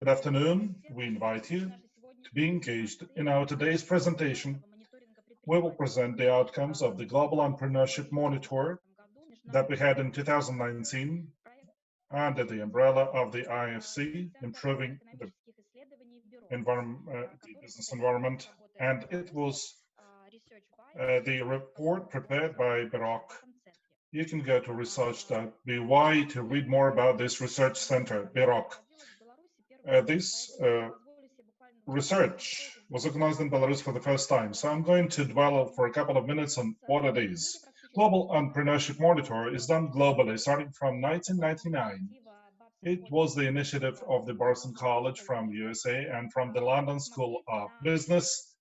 Good afternoon. We invite you to be engaged in our today's presentation. We will present the outcomes of the Global Entrepreneurship Monitor that we had in 2019 under the umbrella of the IFC, improving the business environment, and it was the report prepared by BEROC. You can go to research.by to read more about this research center, BEROC. This research was organized in Belarus for the first time, so I'm going to dwell for a couple of minutes on what it is. Global Entrepreneurship Monitor is done globally, starting from 1999. It was the initiative of the Boston College from USA and from the London School of Business.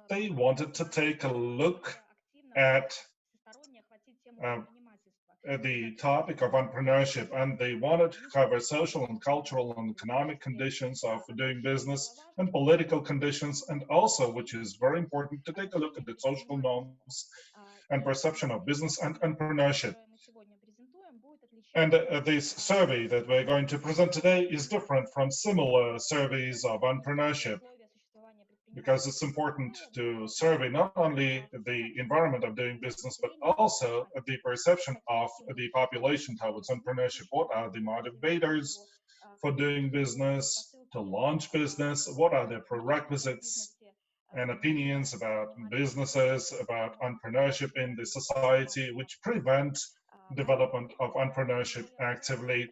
They wanted to take a look at the topic of entrepreneurship, and they wanted to cover social and cultural and economic conditions of doing business and political conditions, and also, which is very important, to take a look at the social norms and perception of business and entrepreneurship. And this survey that we're going to present today is different from similar surveys of entrepreneurship, because it's important to survey not only the environment of doing business, but also the perception of the population towards entrepreneurship. What are the motivators for doing business, to launch business? What are the prerequisites and opinions about businesses, about entrepreneurship in the society, which prevent development of entrepreneurship actively?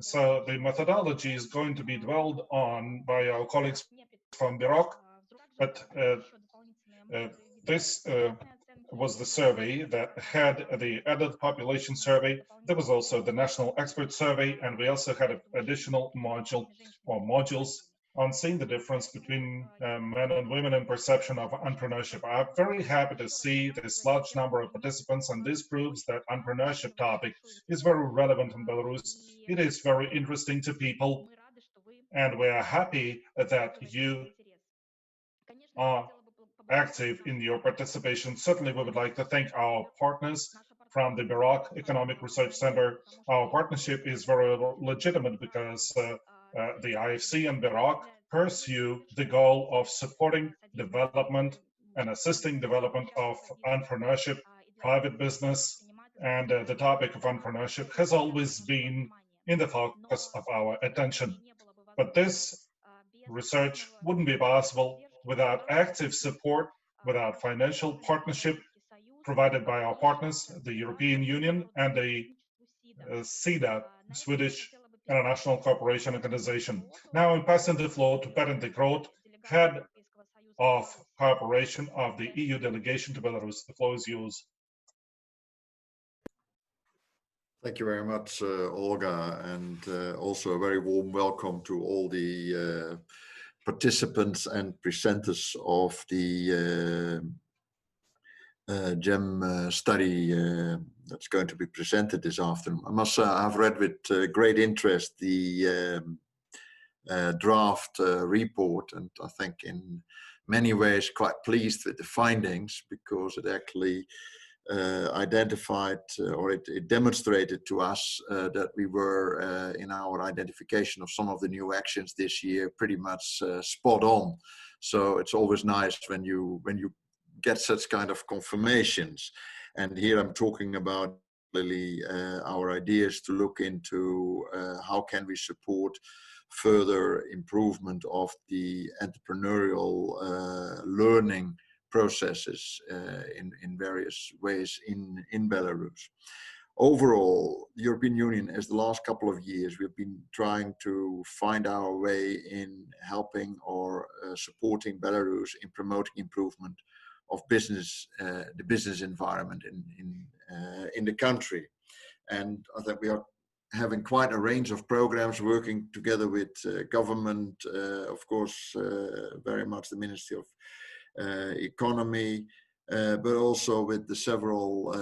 So the methodology is going to be dwelled on by our colleagues from BEROC. But this was the survey that had the adult population survey. There was also the national expert survey, and we also had an additional module or modules on seeing the difference between men and women in perception of entrepreneurship. I'm very happy to see this large number of participants, and this proves that entrepreneurship topic is very relevant in Belarus. It is very interesting to people, and we are happy that you are active in your participation. Certainly, we would like to thank our partners from the BEROC Economic Research Center. Our partnership is very legitimate because the IFC and BEROC pursue the goal of supporting development and assisting development of entrepreneurship, private business, and the topic of entrepreneurship has always been in the focus of our attention. But this research wouldn't be possible without active support, without financial partnership provided by our partners, the European Union and the SIDA, Swedish International Cooperation Organization. Now I'm passing the floor to Perrin de Groot, Head of Cooperation of the EU Delegation to Belarus. The floor is yours. Thank you very much, Olga, and also a very warm welcome to all the participants and presenters of the GEM study that's going to be presented this afternoon. I must say I've read with great interest the draft report, and I think in many ways quite pleased with the findings, because it actually identified or it demonstrated to us that we were in our identification of some of the new actions this year pretty much spot on. So it's always nice when you get such kind of confirmations. And here I'm talking about really our ideas to look into how can we support further improvement of the entrepreneurial learning processes in various ways in Belarus. Overall, the European Union, as the last couple of years, we've been trying to find our way in helping or supporting Belarus in promoting improvement of business, the business environment in the country. And I think we are having quite a range of programs working together with government, of course, very much the Ministry of Economy, but also with the several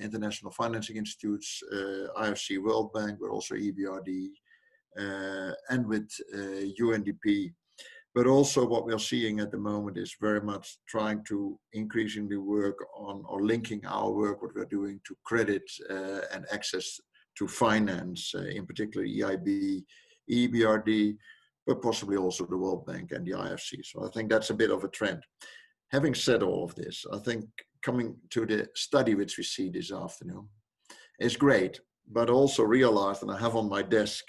international financing institutes, IFC, World Bank, but also EBRD, and with UNDP. But also what we are seeing at the moment is very much trying to increasingly work on or linking our work, what we're doing, to credit and access to finance, in particular EIB, EBRD, but possibly also the World Bank and the IFC. So I think that's a bit of a trend. Having said all of this, I think coming to the study which we see this afternoon is great, but also realized, and I have on my desk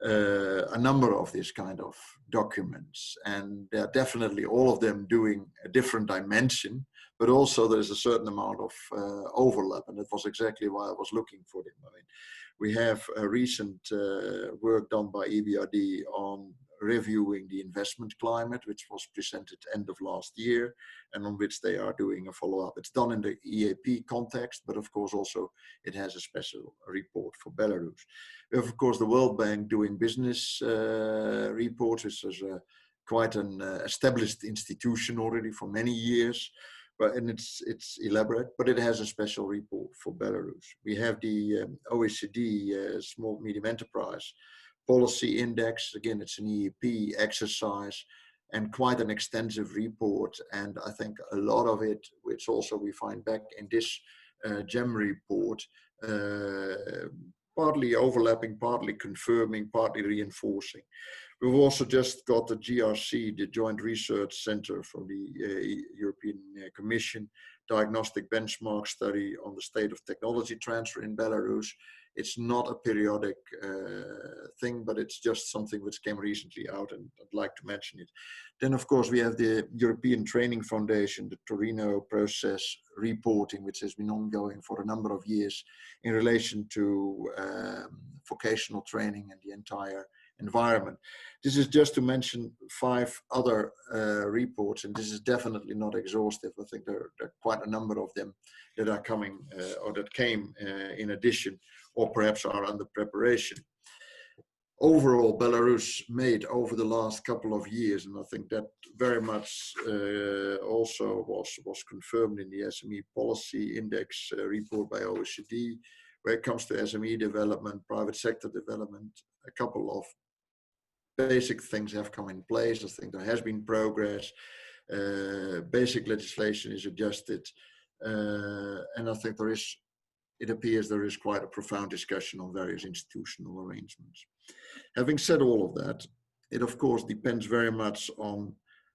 a number of these kind of documents, and they're definitely all of them doing a different dimension, but also there's a certain amount of overlap, and that was exactly why I was looking for them. I mean, we have a recent work done by EBRD on reviewing the investment climate, which was presented end of last year, and on which they are doing a follow-up. It's done in the EAP context, but of course also it has a special report for Belarus. We have, of course, the World Bank doing business reports, which is quite an established institution already for many years, and it's elaborate, but it has a special report for Belarus. We have the OECD Small Medium Enterprise Policy Index. Again, it's an EEP exercise and quite an extensive report. And I think a lot of it, which also we find back in this GEM report, partly overlapping, partly confirming, partly reinforcing. We've also just got the GRC, the Joint Research Center from the European Commission, diagnostic benchmark study on the state of technology transfer in Belarus. It's not a periodic thing, but it's just something which came recently out, and I'd like to mention it. Then, of course, we have the European Training Foundation, the Torino process reporting, which has been ongoing for a number of years in relation to vocational training and the entire environment. This is just to mention 5 other reports, and this is definitely not exhaustive. I think there are quite a number of them that are coming or that came in addition, or perhaps are under preparation. Overall, Belarus made over the last couple of years, and I think that very much also was confirmed in the SME Policy Index report by OECD, where it comes to SME development, private sector development. A couple of basic things have come in place. I think there has been progress. Basic legislation is adjusted, and I think it appears there is quite a profound discussion on various institutional arrangements. Having said all of that, it of course depends very much on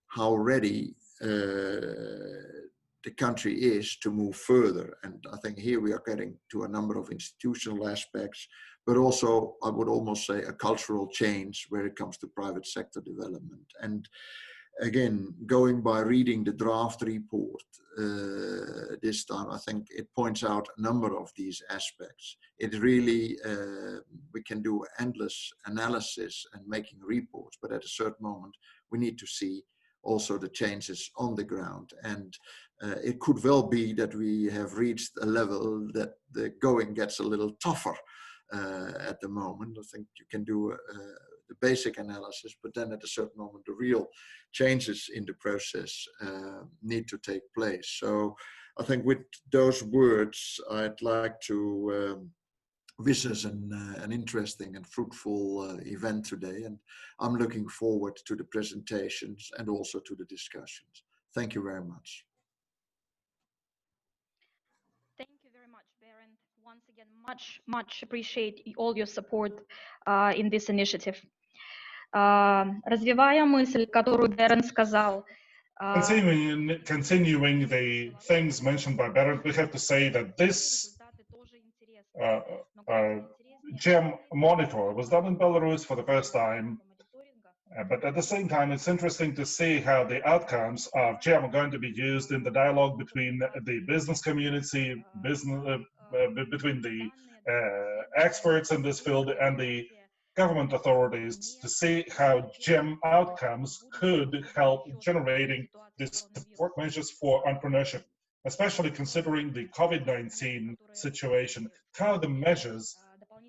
how ready the country is to move further. And I think here we are getting to a number of institutional aspects, but also I would almost say a cultural change where it comes to private sector development. And again, going by reading the draft report this time, I think it points out a number of these aspects. It really, we can do endless analysis and making reports, but at a certain moment, we need to see also the changes on the ground. And it could well be that we have reached a level that the going gets a little tougher at the moment. I think you can do the basic analysis, but then at a certain moment, the real changes in the process need to take place. So I think with those words, I'd like to wish us an interesting and fruitful event today. And I'm looking forward to the presentations and also to the discussions. Thank you very much. Thank you very much, Berend. Once again, much appreciate all your support in this initiative. Развивая мысль, которую Берend сказал. Continuing the things mentioned by Berend, we have to say that this GEM monitor was done in Belarus for the first time, but at the same time, it's interesting to see how the outcomes of GEM are going to be used in the dialogue between the business community, between the experts in this field and the government authorities, to see how GEM outcomes could help generating the support measures for entrepreneurship, especially considering the COVID-19 situation, how the measures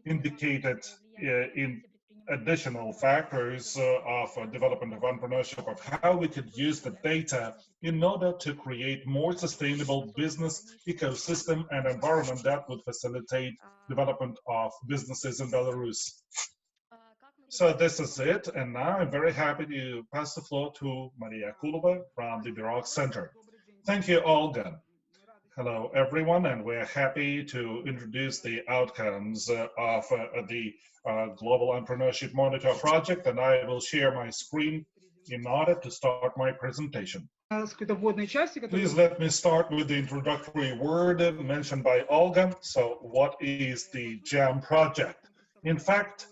indicated in additional factors of development of entrepreneurship, of how we could use the data in order to create more sustainable business ecosystem and environment that would facilitate development of businesses in Belarus. So this is it, and now I'm very happy to pass the floor to Maryia Akulava from the BEROC Center. Thank you, Olga. Hello, everyone, and we're happy to introduce the outcomes of the Global Entrepreneurship Monitor project, and I will share my screen in order to start my presentation. Please let me start with the introductory word mentioned by Olga. So, what is the GEM project? In fact,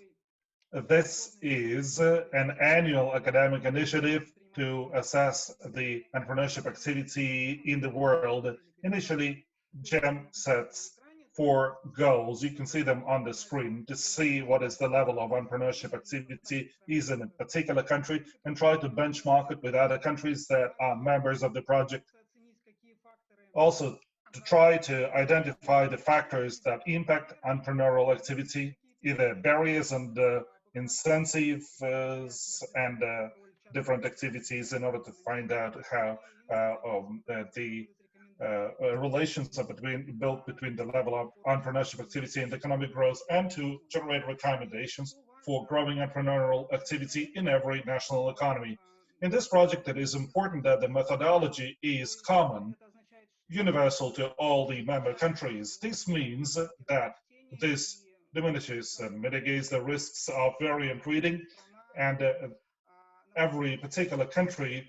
this is an annual academic initiative to assess the entrepreneurship activity in the world. Initially, GEM sets 4 goals. You can see them on the screen to see what is the level of entrepreneurship activity is in a particular country and try to benchmark it with other countries that are members of the project. Also, to try to identify the factors that impact entrepreneurial activity, either barriers and incentives and different activities, in order to find out how the relations are built between the level of entrepreneurship activity and economic growth, and to generate recommendations for growing entrepreneurial activity in every national economy. In this project, it is important that the methodology is common, universal to all the member countries. This means that this diminishes and mitigates the risks of variant reading, and every particular country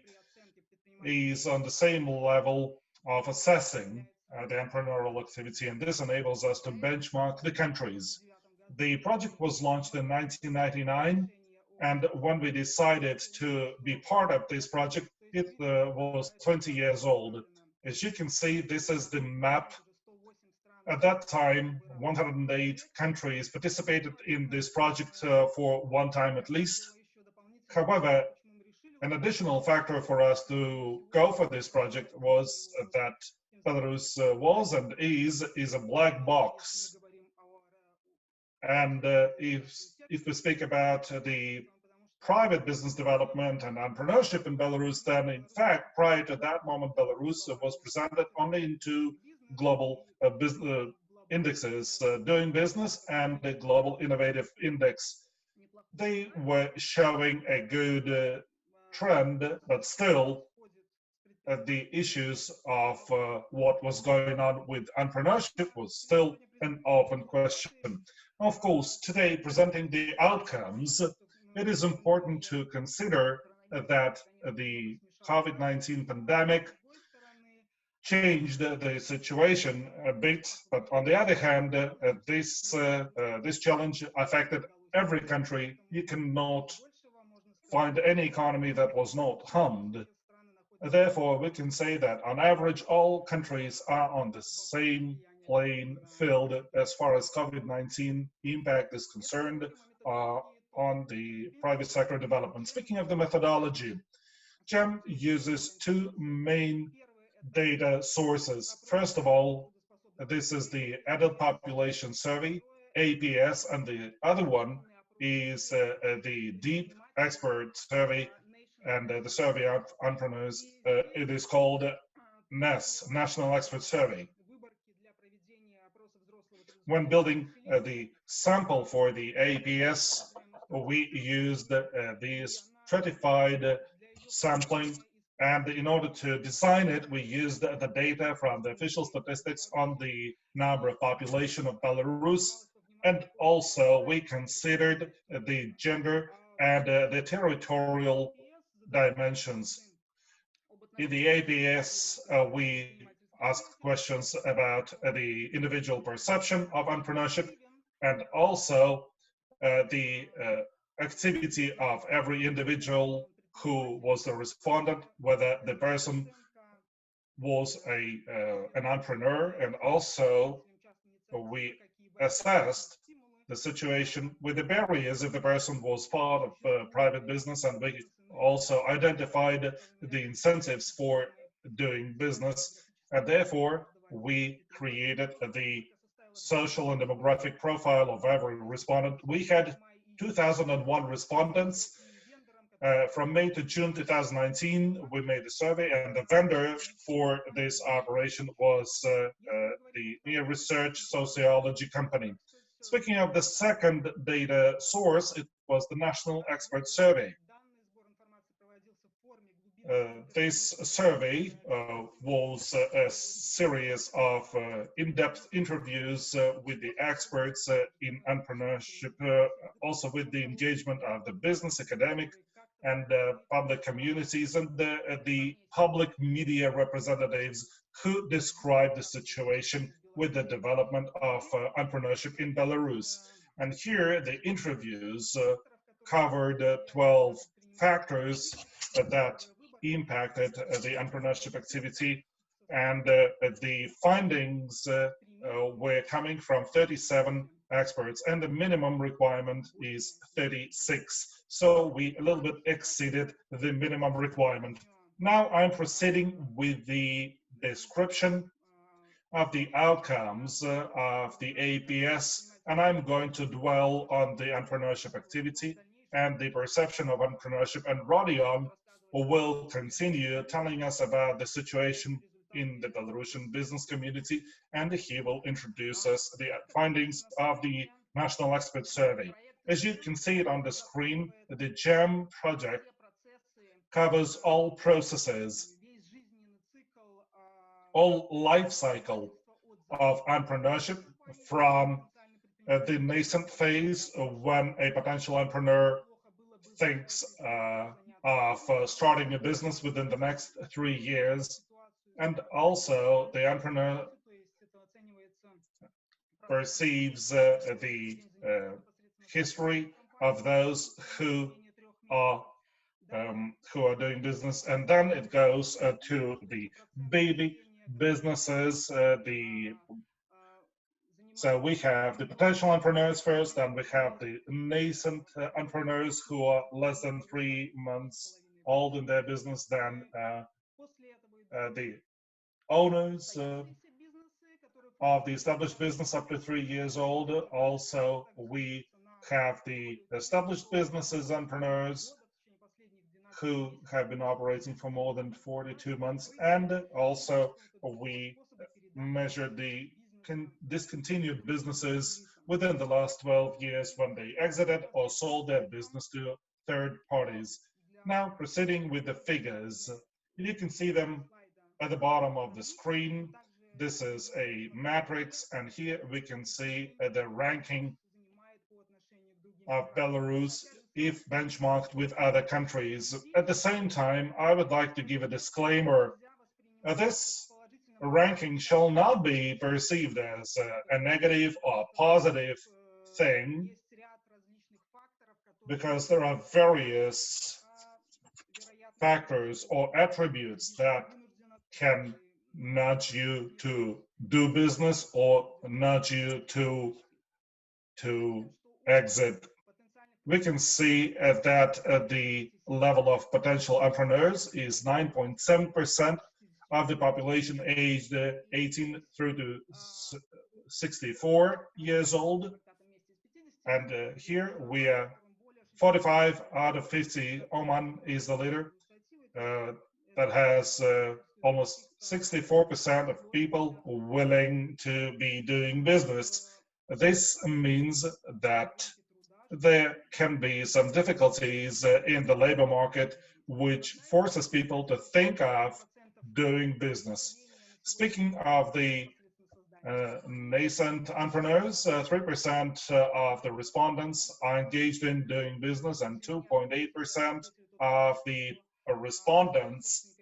is on the same level of assessing the entrepreneurial activity, and this enables us to benchmark the countries. The project was launched in 1999, and when we decided to be part of this project, it was 20 years old. As you can see, this is the map. At that time, 108 countries participated in this project for one time at least. However, an additional factor for us to go for this project was that Belarus was and is a black box. And if we speak about the private business development and entrepreneurship in Belarus, then in fact, prior to that moment, Belarus was presented only in 2 global business indexes, Doing Business and the Global Innovative Index. They were showing a good trend, but still the issues of what was going on with entrepreneurship was still an open question. Of course, today, presenting the outcomes, it is important to consider that the COVID-19 pandemic changed the situation a bit, but on the other hand, this challenge affected every country. You cannot find any economy that was not harmed. Therefore, we can say that on average, all countries are on the same playing field as far as COVID-19 impact is concerned on the private sector development. Speaking of the methodology, GEM uses 2 main data sources. First of all, this is the Adult Population Survey, APS, and the other one is the Deep Expert Survey and the Survey of Entrepreneurs. It is called NES, National Expert Survey. When building the sample for the APS, we used these stratified sampling, and in order to design it, we used the data from the official statistics on the number of population of Belarus, and also we considered the gender and the territorial dimensions. In the APS, we asked questions about the individual perception of entrepreneurship and also the activity of every individual who was the respondent, whether the person was an entrepreneur, and also we assessed the situation with the barriers if the person was part of private business, and we also identified the incentives for doing business, and therefore we created the social and demographic profile of every respondent. We had 2001 respondents. From May to June 2019, we made the survey, and the vendor for this operation was the Near Research Sociology company. Speaking of the second data source, it was the National Expert Survey. This survey was a series of in-depth interviews with the experts in entrepreneurship, also with the engagement of the business, academic, and public communities, and the public media representatives who described the situation with the development of entrepreneurship in Belarus. And here the interviews covered 12 factors that impacted the entrepreneurship activity, and the findings were coming from 37 experts, and the minimum requirement is 36. So we a little bit exceeded the minimum requirement. Now I'm proceeding with the description of the outcomes of the APS, and I'm going to dwell on the entrepreneurship activity and the perception of entrepreneurship, and Radzivon will continue telling us about the situation in the Belarusian business community, and he will introduce us the findings of the National Expert Survey. As you can see it on the screen, the GEM project covers all processes, all life cycle of entrepreneurship, from the nascent phase when a potential entrepreneur thinks of starting a business within the next 3 years, and also the entrepreneur perceives the history of those who are doing business, and then it goes to the baby businesses. So we have the potential entrepreneurs first, then we have the nascent entrepreneurs who are less than 3 months old in their business, then the owners of the established business up to 3 years old. Also, we have the established businesses entrepreneurs who have been operating for more than 42 months, and also we measured the discontinued businesses within the last 12 years when they exited or sold their business to third parties. Now, proceeding with the figures, you can see them at the bottom of the screen. This is a matrix, and here we can see the ranking of Belarus if benchmarked with other countries. At the same time, I would like to give a disclaimer. This ranking shall not be perceived as a negative or positive thing, because there are various factors or attributes that can nudge you to do business or nudge you to exit. We can see that the level of potential entrepreneurs is 9.7% of the population aged 18 through to 64 years old. And here we are 45 out of 50. Oman is the leader that has almost 64% of people willing to be doing business. This means that there can be some difficulties in the labor market, which forces people to think of doing business. Speaking of the nascent entrepreneurs, 3% of the respondents are engaged in doing business, and 2.8% of the respondents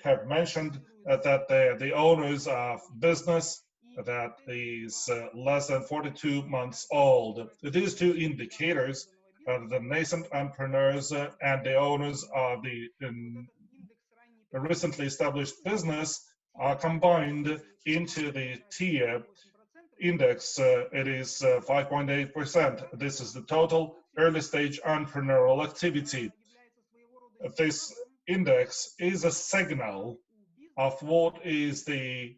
have mentioned that they're the owners of business that is less than 42 months old. These two indicators, the nascent entrepreneurs and the owners of the recently established business, are combined into the tier index. It is 5.8%. This is the total early stage entrepreneurial activity. This index is a signal of what is the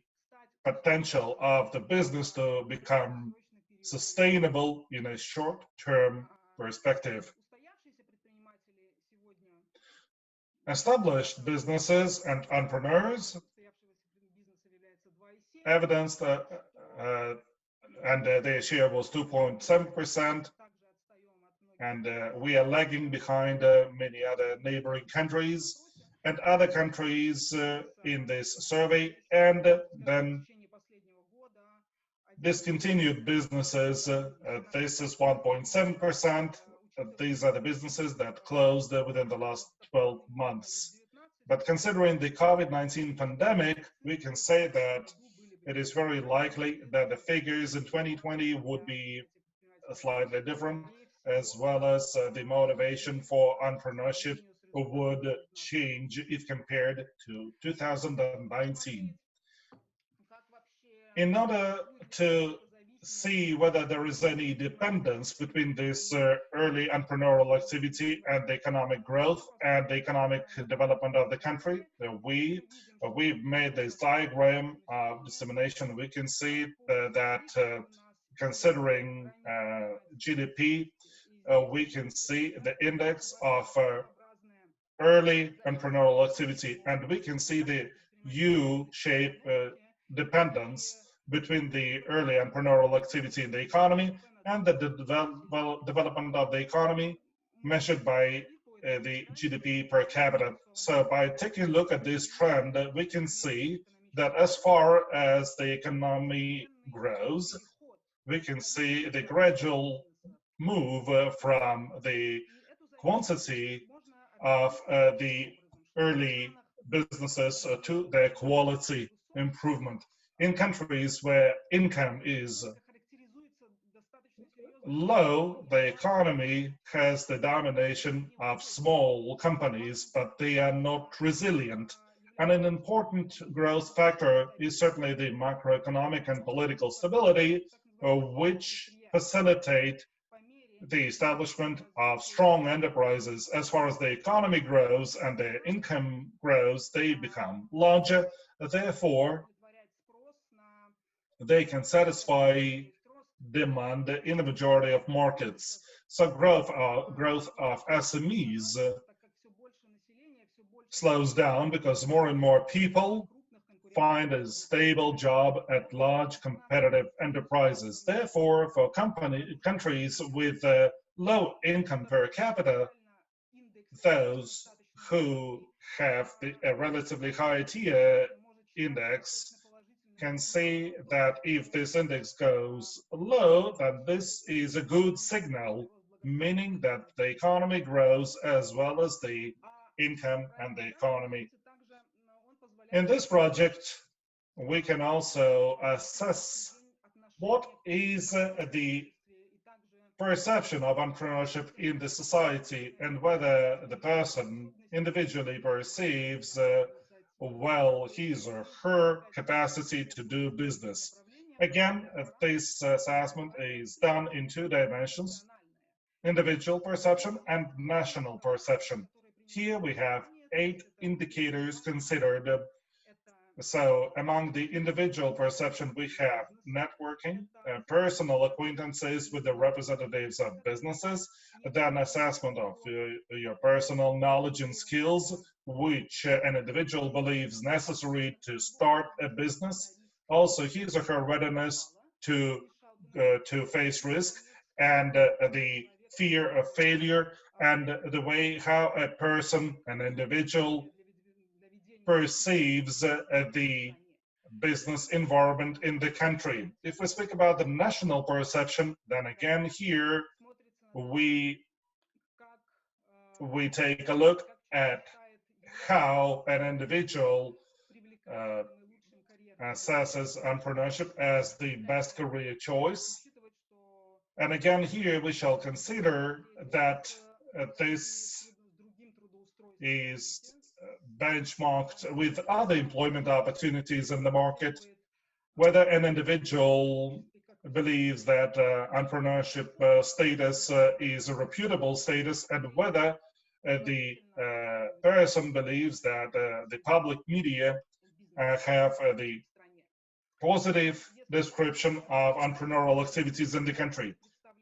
potential of the business to become sustainable in a short-term perspective. Established businesses and entrepreneurs evidenced and their share was 2.7%. and we are lagging behind many other neighboring countries and other countries in this survey. And then discontinued businesses, this is 1.7%. These are the businesses that closed within the last 12 months. But considering the COVID-19 pandemic, we can say that it is very likely that the figures in 2020 would be slightly different, as well as the motivation for entrepreneurship would change if compared to 2019. In order to see whether there is any dependence between this early entrepreneurial activity and the economic growth and the economic development of the country, we've made this diagram of dissemination. We can see that considering GDP, we can see the index of early entrepreneurial activity, and we can see the U-shaped dependence between the early entrepreneurial activity in the economy and the development of the economy measured by the GDP per capita. So by taking a look at this trend, we can see that as far as the economy grows, we can see the gradual move from the quantity of the early businesses to their quality improvement. In countries where income is low, the economy has the domination of small companies, but they are not resilient. And an important growth factor is certainly the macroeconomic and political stability, which facilitate the establishment of strong enterprises. As far as the economy grows and their income grows, they become larger. Therefore, they can satisfy demand in the majority of markets. So growth of SMEs slows down because more and more people find a stable job at large competitive enterprises. Therefore, for countries with low income per capita, those who have a relatively high tier index can see that if this index goes low, then this is a good signal, meaning that the economy grows as well as the income and the economy. In this project, we can also assess what is the perception of entrepreneurship in the society and whether the person individually perceives well his or her capacity to do business. Again, this assessment is done in two dimensions: individual perception and national perception. Here we have 8 indicators considered. So among the individual perception, we have networking, personal acquaintances with the representatives of businesses, then assessment of your personal knowledge and skills, which an individual believes necessary to start a business. Also, his or her readiness to face risk and the fear of failure, and the way how a person, an individual, perceives the business environment in the country. If we speak about the national perception, then again here we take a look at how an individual assesses entrepreneurship as the best career choice. And again here we shall consider that this is benchmarked with other employment opportunities in the market, whether an individual believes that entrepreneurship status is a reputable status, and whether the person believes that the public media have the positive description of entrepreneurial activities in the country.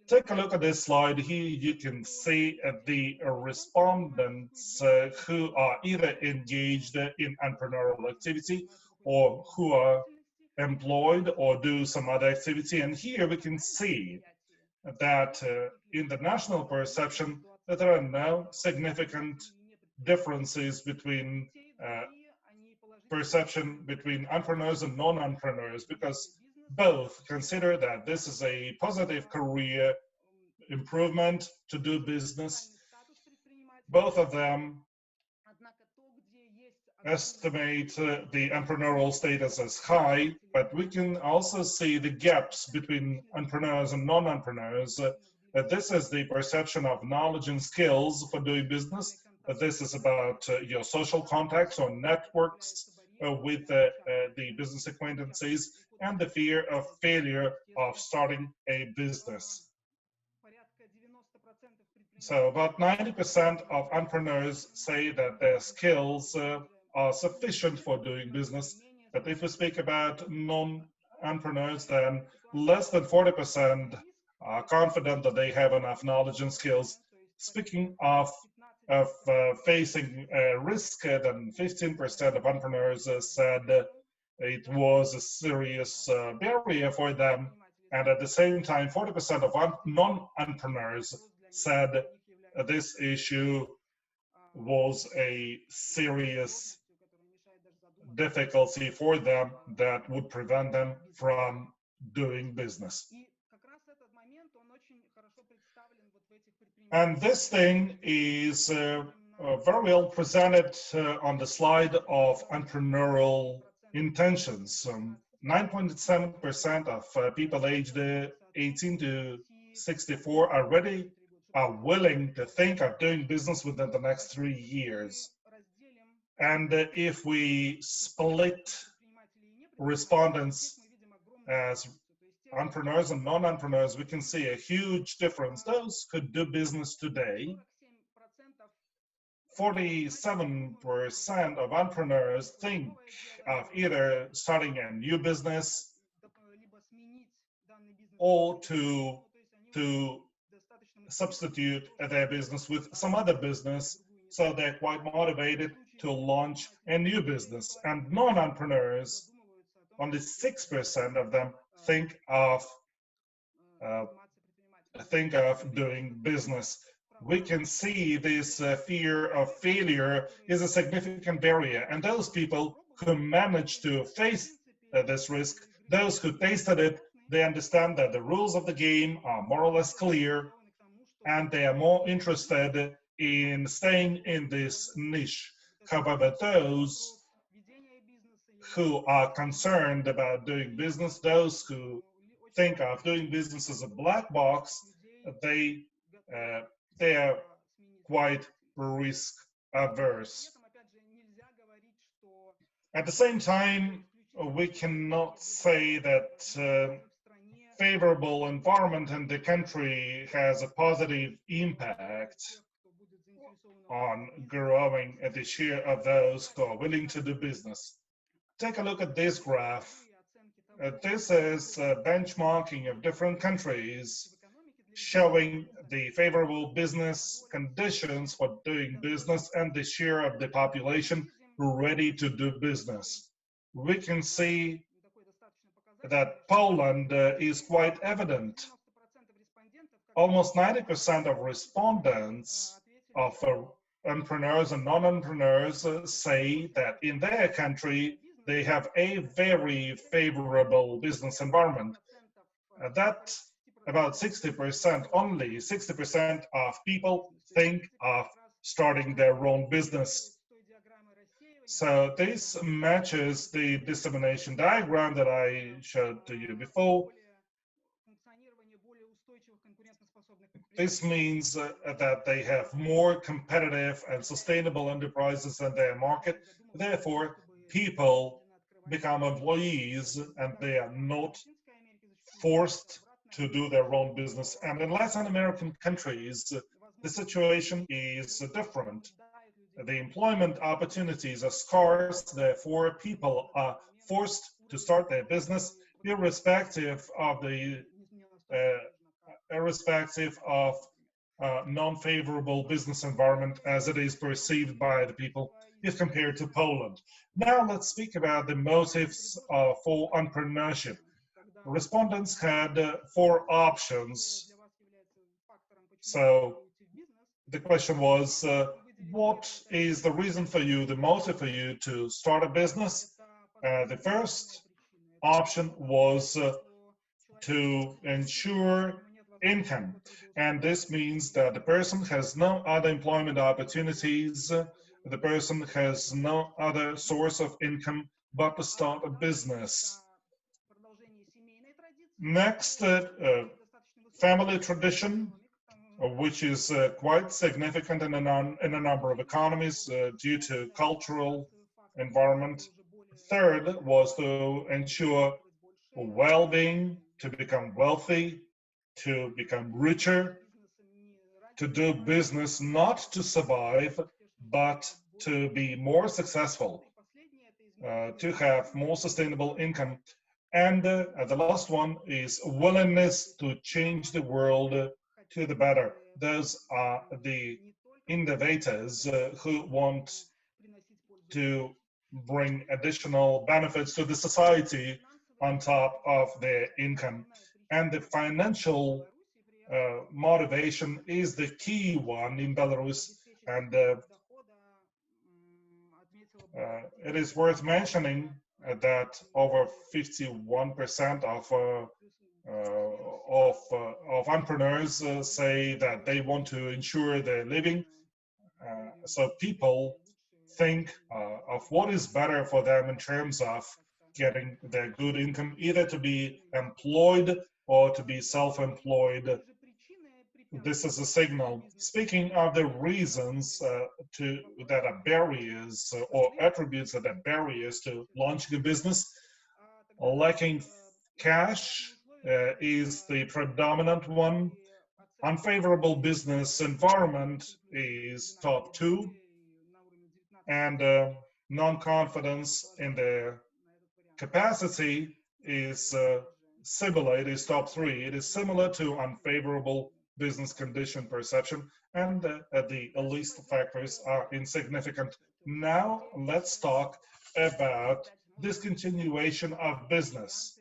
Take a look at this slide. Here you can see the respondents who are either engaged in entrepreneurial activity or who are employed or do some other activity. And here we can see that in the national perception, that there are no significant differences between perception between entrepreneurs and non-entrepreneurs, because both consider that this is a positive career improvement to do business. Both of them estimate the entrepreneurial status as high, but we can also see the gaps between entrepreneurs and non-entrepreneurs. This is the perception of knowledge and skills for doing business. This is about your social contacts or networks with the business acquaintances, and the fear of failure of starting a business. So about 90% of entrepreneurs say that their skills are sufficient for doing business. But if we speak about non-entrepreneurs, then less than 40% are confident that they have enough knowledge and skills. Speaking of facing risk, then 15% of entrepreneurs said it was a serious barrier for them. And at the same time, 40% of non-entrepreneurs said this issue was a serious difficulty for them that would prevent them from doing business. And this thing is very well presented on the slide of entrepreneurial intentions. 9.7% of people aged 18 to 64 are willing to think of doing business within the next 3 years. And if we split respondents as entrepreneurs and non-entrepreneurs, we can see a huge difference. Those who do business today, 47% of entrepreneurs think of either starting a new business or to substitute their business with some other business. So they're quite motivated to launch a new business. And non-entrepreneurs, only 6% of them think of doing business. We can see this fear of failure is a significant barrier. And those people who manage to face this risk, those who tasted it, they understand that the rules of the game are more or less clear, and they are more interested in staying in this niche. However, those who are concerned about doing business, those who think of doing business as a black box, they are quite risk averse. At the same time, we cannot say that favorable environment in the country has a positive impact on growing the share of those who are willing to do business. Take a look at this graph. This is benchmarking of different countries showing the favorable business conditions for doing business and the share of the population ready to do business. We can see that Poland is quite evident. Almost 90% of respondents of entrepreneurs and non-entrepreneurs say that in their country they have a very favorable business environment. That about 60%, only 60% of people think of starting their own business. So this matches the dissemination diagram that I showed to you before. This means that they have more competitive and sustainable enterprises in their market. Therefore, people become employees and they are not forced to do their own business. And in Latin American countries, the situation is different. The employment opportunities are scarce, therefore people are forced to start their business irrespective of non-favorable business environment as it is perceived by the people if compared to Poland. Now let's speak about the motives for entrepreneurship. Respondents had 4 options So the question was, what is the reason for you, the motive for you to start a business? The first option was to ensure income. And this means that the person has no other employment opportunities, the person has no other source of income but to start a business. Next, family tradition, which is quite significant in a number of economies due to cultural environment. Third was to ensure well-being, to become wealthy, to become richer, to do business not to survive, but to be more successful, to have more sustainable income. And the last one is willingness to change the world to the better. Those are the innovators who want to bring additional benefits to the society on top of their income. And the financial motivation is the key one in Belarus. And it is worth mentioning that over 51% of entrepreneurs say that they want to ensure their living. So people think of what is better for them in terms of getting their good income, either to be employed or to be self-employed. This is a signal. Speaking of the reasons that are barriers or attributes that are barriers to launching a business, lacking cash is the predominant one. Unfavorable business environment is top two, and non-confidence in their capacity is similar. It is top three. It is similar to unfavorable business condition perception, and the least factors are insignificant. Now let's talk about discontinuation of business.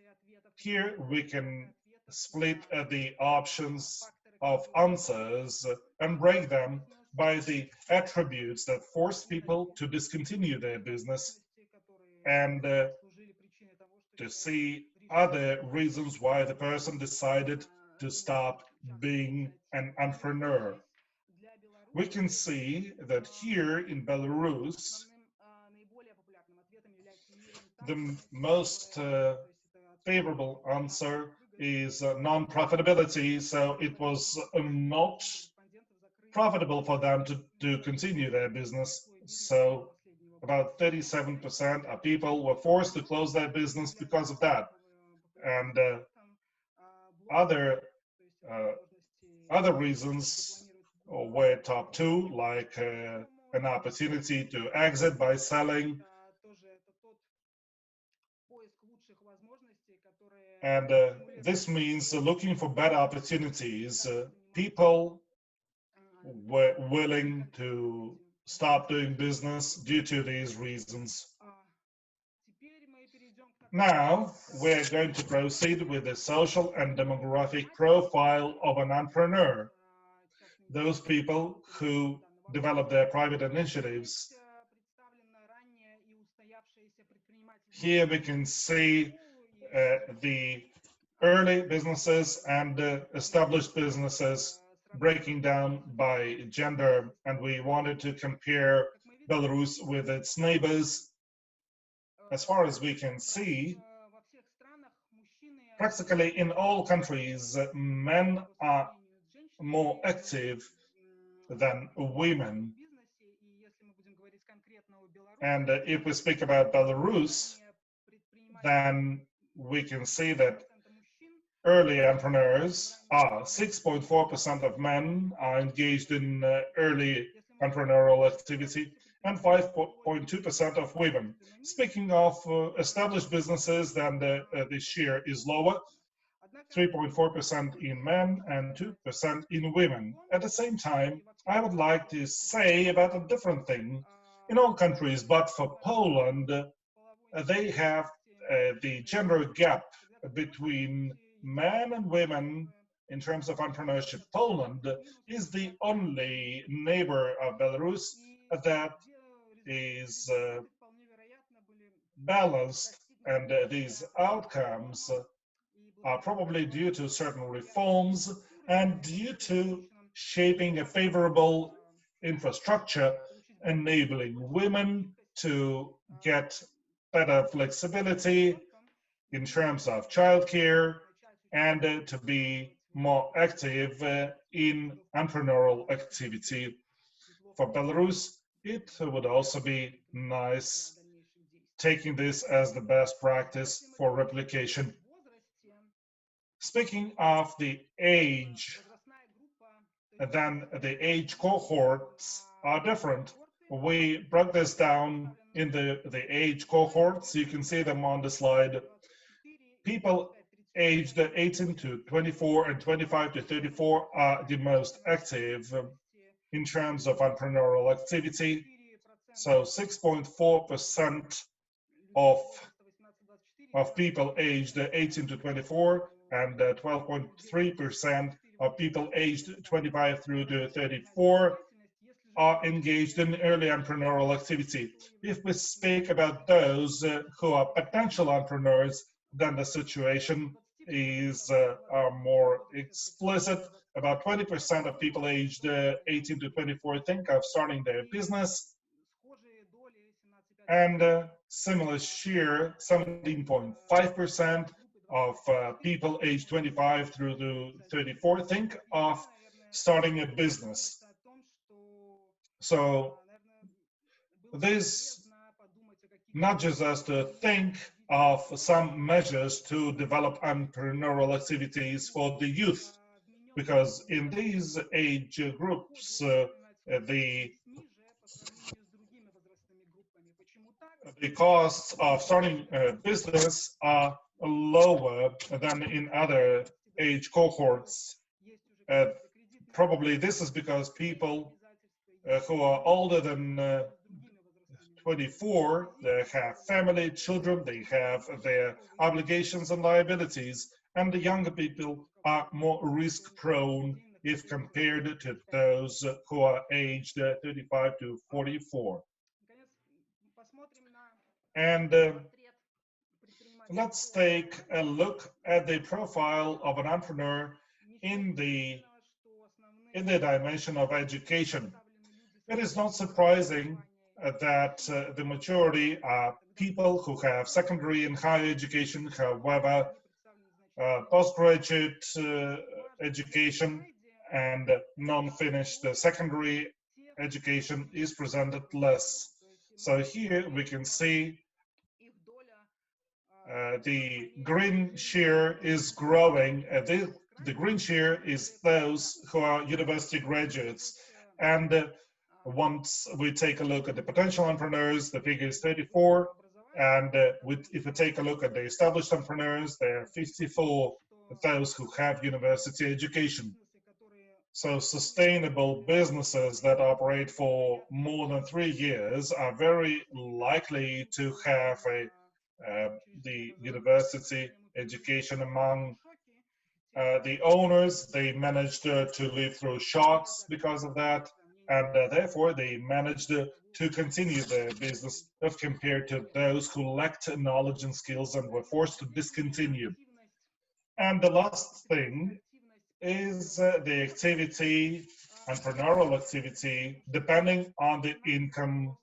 Here we can split the options of answers and break them by the attributes that force people to discontinue their business, and to see other reasons why the person decided to stop being an entrepreneur. We can see that here in Belarus, the most favorable answer is non-profitability. So it was not profitable for them to continue their business. So about 37% of people were forced to close their business because of that. And other reasons were top two, like an opportunity to exit by selling. And this means looking for better opportunities. People were willing to stop doing business due to these reasons. Now we're going to proceed with the social and demographic profile of an entrepreneur. Those people who develop their private initiatives. Here we can see the early businesses and established businesses breaking down by gender, and we wanted to compare Belarus with its neighbors. As far as we can see, practically in all countries, men are more active than women. And if we speak about Belarus, then we can see that early entrepreneurs are 6.4% of men are engaged in early entrepreneurial activity, and 5.2% of women. Speaking of established businesses, then the share is lower, 3.4% in men and 2% in women. At the same time, I would like to say about a different thing. In all countries, but for Poland, they have the gender gap between men and women in terms of entrepreneurship. Poland is the only neighbor of Belarus that is balanced, and these outcomes are probably due to certain reforms and due to shaping a favorable infrastructure, enabling women to get better flexibility in terms of childcare and to be more active in entrepreneurial activity. For Belarus, it would also be nice taking this as the best practice for replication. Speaking of the age, then the age cohorts are different. We broke this down in the age cohorts. You can see them on the slide. People aged 18 to 24 and 25 to 34 are the most active in terms of entrepreneurial activity. So 6.4% of people aged 18 to 24 and 12.3% of people aged 25 through to 34 are engaged in early entrepreneurial activity. If we speak about those who are potential entrepreneurs, then the situation is more explicit. About 20% of people aged 18 to 24 think of starting their business, and similar share, 17.5% of people aged 25 through to 34 think of starting a business. So this nudges us to think of some measures to develop entrepreneurial activities for the youth, because in these age groups, the costs of starting a business are lower than in other age cohorts. Probably this is because people who are older than 24, they have family, children, they have their obligations and liabilities, and the younger people are more risk prone if compared to those who are aged 35 to 44. And let's take a look at the profile of an entrepreneur in the dimension of education. It is not surprising that the majority are people who have secondary and higher education. However, postgraduate education and non-finished secondary education is presented less. So here we can see the green share is growing. The green share is those who are university graduates. And once we take a look at the potential entrepreneurs, the figure is 34. And if we take a look at the established entrepreneurs, there are 54 of those who have university education. So sustainable businesses that operate for more than 3 years are very likely to have the university education among the owners. They managed to live through shocks because of that, and therefore they managed to continue their business if compared to those who lacked knowledge and skills and were forced to discontinue. And the last thing is the activity, entrepreneurial activity, depending on the income.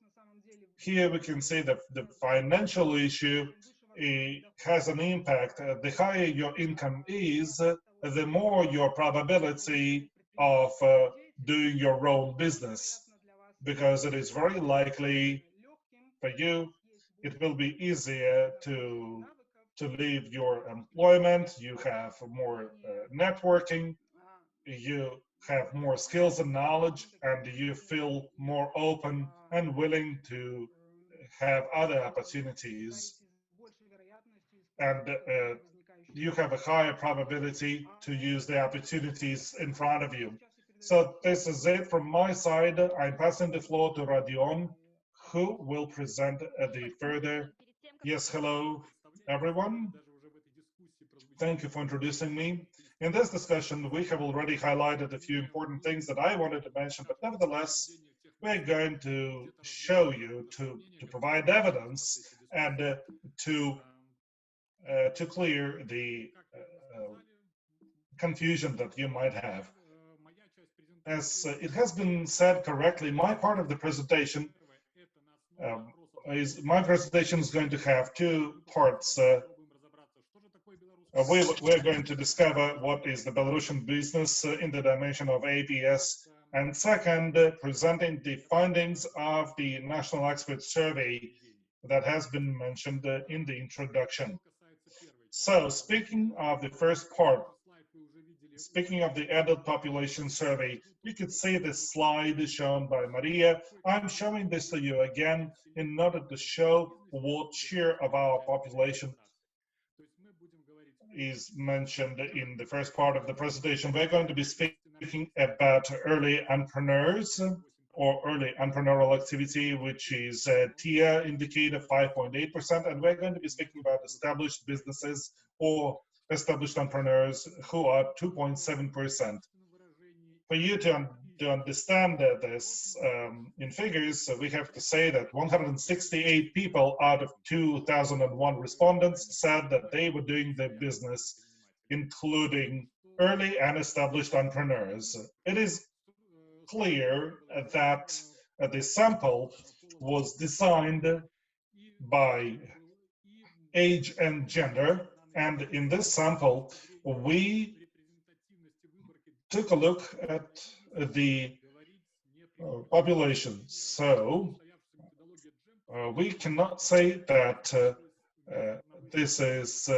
Here we can see that the financial issue has an impact. The higher your income is, the more your probability of doing your own business, because it is very likely for you, it will be easier to leave your employment. You have more networking, you have more skills and knowledge, and you feel more open and willing to have other opportunities, and you have a higher probability to use the opportunities in front of you. So this is it from my side. I'm passing the floor to Radzivon, who will present the further. Yes, hello, everyone. Thank you for introducing me. In this discussion, we have already highlighted a few important things that I wanted to mention, but nevertheless, we're going to show you, to provide evidence and to clear the confusion that you might have. As it has been said correctly, my part of the presentation is going to have two parts. We're going to discover what is the Belarusian business in the dimension of APS, and second, presenting the findings of the National Expert Survey that has been mentioned in the introduction. So, speaking of the first part, speaking of the adult population survey, you could see this slide shown by Maria. I'm showing this to you again in order to show what share of our population is mentioned in the first part of the presentation. We're going to be speaking about early entrepreneurs or early entrepreneurial activity, which is TIA indicator 5.8%, and we're going to be speaking about established businesses or established entrepreneurs who are 2.7%. For you to understand this in figures, we have to say that 168 people out of 2001 respondents said that they were doing their business, including early and established entrepreneurs. It is clear that the sample was designed by age and gender, and in this sample, we took a look at the population. So we cannot say that this is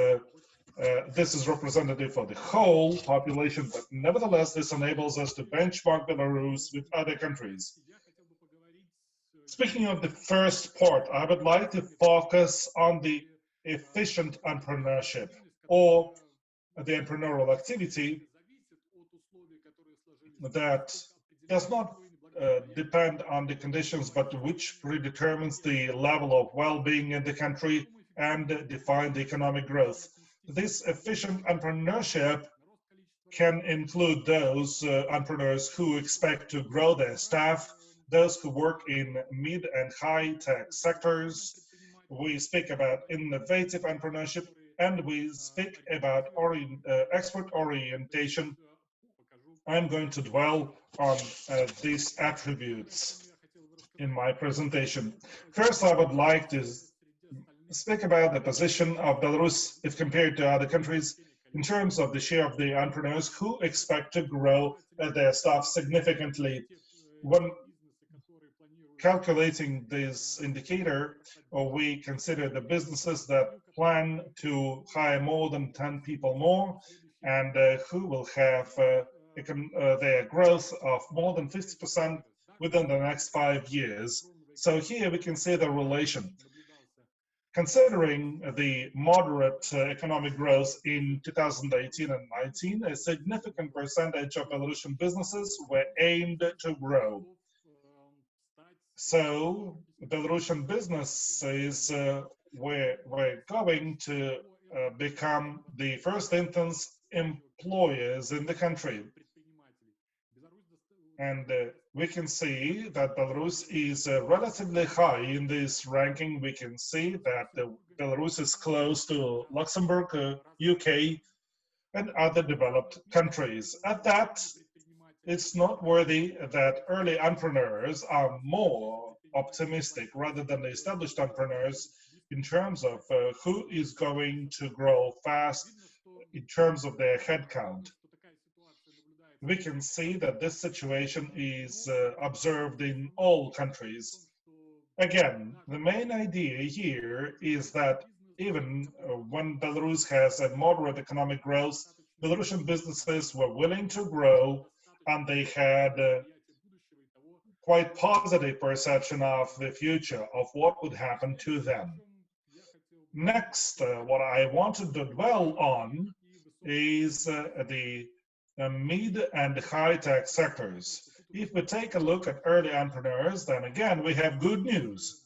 representative for the whole population, but nevertheless, this enables us to benchmark Belarus with other countries. Speaking of the first part, I would like to focus on the efficient entrepreneurship, or the entrepreneurial activity that does not depend on the conditions, but which predetermines the level of well-being in the country and define the economic growth. This efficient entrepreneurship can include those entrepreneurs who expect to grow their staff, those who work in mid and high-tech sectors. We speak about innovative entrepreneurship, and we speak about expert orientation. I'm going to dwell on these attributes in my presentation. First, I would like to speak about the position of Belarus if compared to other countries in terms of the share of the entrepreneurs who expect to grow their staff significantly. When calculating this indicator, we consider the businesses that plan to hire more than 10 people more and who will have their growth of more than 50% within the next 5 years. So here we can see the relation. Considering the moderate economic growth in 2018 and 19, a significant percentage of Belarusian businesses were aimed to grow. So Belarusian businesses were going to become the first instance employers in the country. And we can see that Belarus is relatively high in this ranking. We can see that Belarus is close to Luxembourg, UK, and other developed countries. At that, it's noteworthy that early entrepreneurs are more optimistic rather than the established entrepreneurs in terms of who is going to grow fast in terms of their headcount. We can see that this situation is observed in all countries. Again, the main idea here is that even when Belarus has a moderate economic growth, Belarusian businesses were willing to grow, and they had quite positive perception of the future, of what would happen to them. Next, what I wanted to dwell on is the mid and high-tech sectors. If we take a look at early entrepreneurs, then again, we have good news.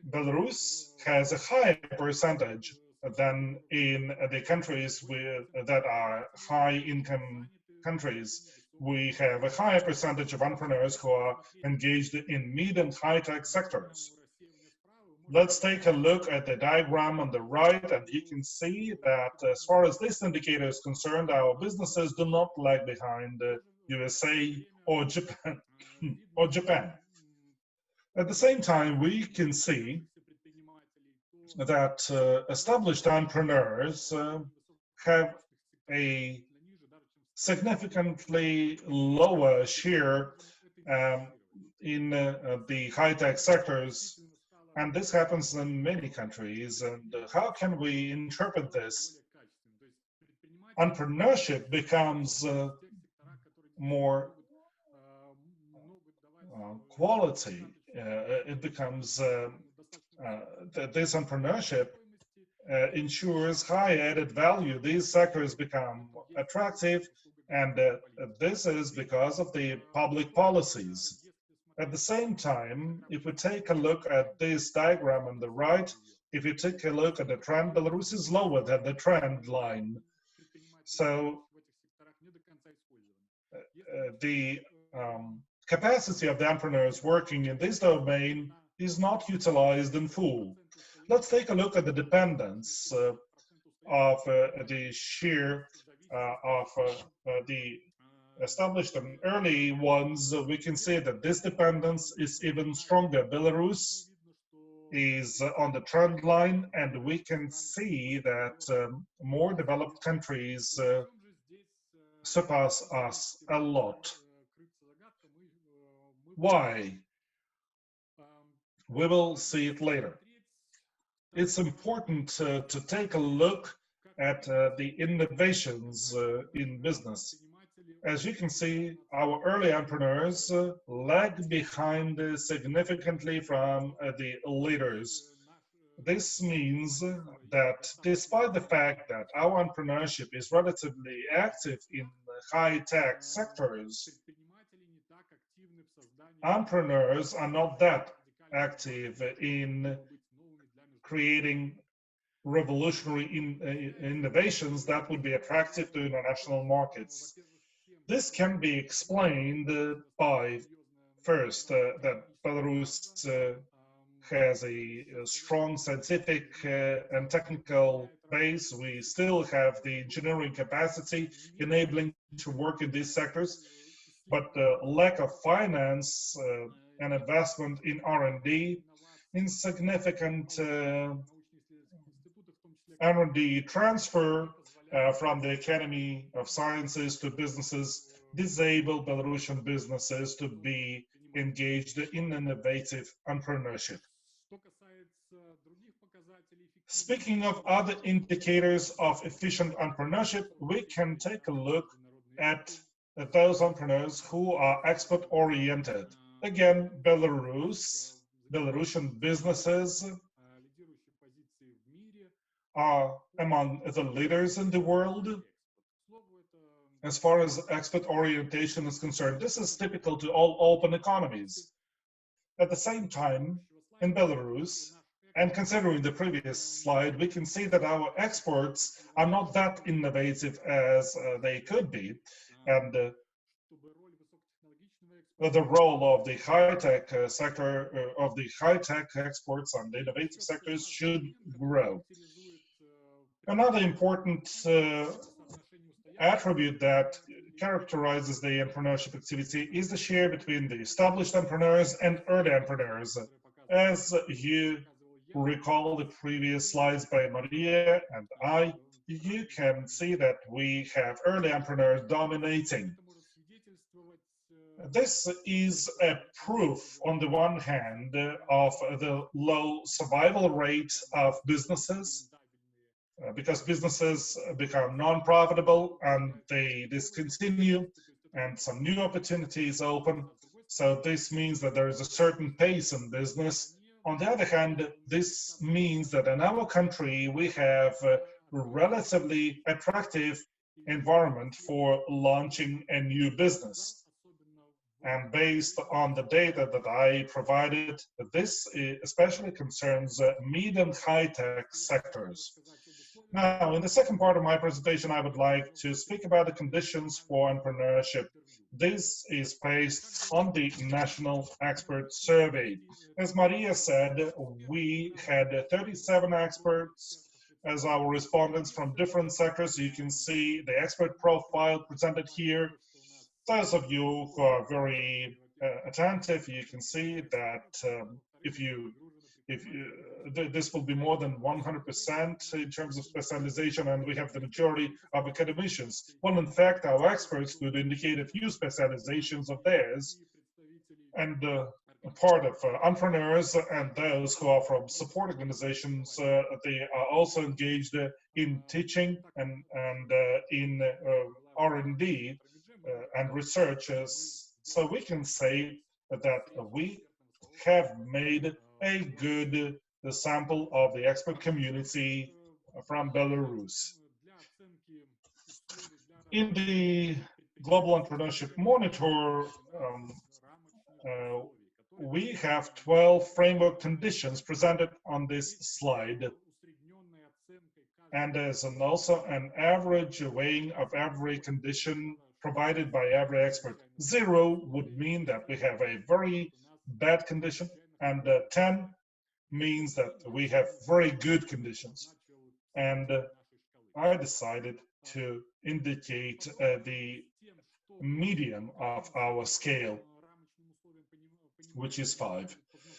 Belarus has a higher percentage than in the countries that are high-income countries. We have a higher percentage of entrepreneurs who are engaged in mid and high-tech sectors. Let's take a look at the diagram on the right, and you can see that as far as this indicator is concerned, our businesses do not lag behind the USA or Japan. At the same time, we can see that established entrepreneurs have a significantly lower share in the high-tech sectors, and this happens in many countries. And how can we interpret this? Entrepreneurship becomes more quality. It becomes this entrepreneurship ensures high added value. These sectors become attractive, and this is because of the public policies. At the same time, if we take a look at this diagram on the right, if you take a look at the trend, Belarus is lower than the trend line. So the capacity of the entrepreneurs working in this domain is not utilized in full. Let's take a look at the dependence of the share of the established and early ones. We can see that this dependence is even stronger. Belarus is on the trend line, and we can see that more developed countries surpass us a lot. Why? We will see it later. It's important to take a look at the innovations in business. As you can see, our early entrepreneurs lag behind significantly from the leaders. This means that despite the fact that our entrepreneurship is relatively active in high-tech sectors, entrepreneurs are not that active in creating revolutionary innovations that would be attractive to international markets. This can be explained by, first, that Belarus has a strong scientific and technical base. We still have the engineering capacity enabling to work in these sectors, but the lack of finance and investment in R&D, insignificant R&D transfer from the Academy of Sciences to businesses disable Belarusian businesses to be engaged in innovative entrepreneurship. Speaking of other indicators of efficient entrepreneurship, we can take a look at those entrepreneurs who are export-oriented. Again, Belarusian businesses are among the leaders in the world as far as export orientation is concerned. This is typical to all open economies. At the same time, in Belarus, and considering the previous slide, we can see that our exports are not that innovative as they could be, and the role of the high-tech sector, of the high-tech exports and the innovative sectors should grow. Another important attribute that characterizes the entrepreneurship activity is the share between the established entrepreneurs and early entrepreneurs. As you recall the previous slides by Maria and I, you can see that we have early entrepreneurs dominating. This is a proof, on the one hand, of the low survival rate of businesses, because businesses become non-profitable and they discontinue, and some new opportunities open. So this means that there is a certain pace in business. On the other hand, this means that in our country, we have a relatively attractive environment for launching a new business. And based on the data that I provided, this especially concerns mid and high-tech sectors. Now, in the second part of my presentation, I would like to speak about the conditions for entrepreneurship. This is based on the National Expert Survey. As Maria said, we had 37 experts as our respondents from different sectors. You can see the expert profile presented here. Those of you who are very attentive, you can see that this will be more than 100% in terms of specialization, and we have the majority of academicians. Well, in fact, our experts could indicate a few specializations of theirs, and part of entrepreneurs and those who are from support organizations, they are also engaged in teaching and in R&D and research. So we can say that we have made a good sample of the expert community from Belarus. In the Global Entrepreneurship Monitor, we have 12 framework conditions presented on this slide. And there's also an average weighing of every condition provided by every expert. 0 would mean that we have a very bad condition, and 10 means that we have very good conditions. And I decided to indicate the median of our scale, which is 5.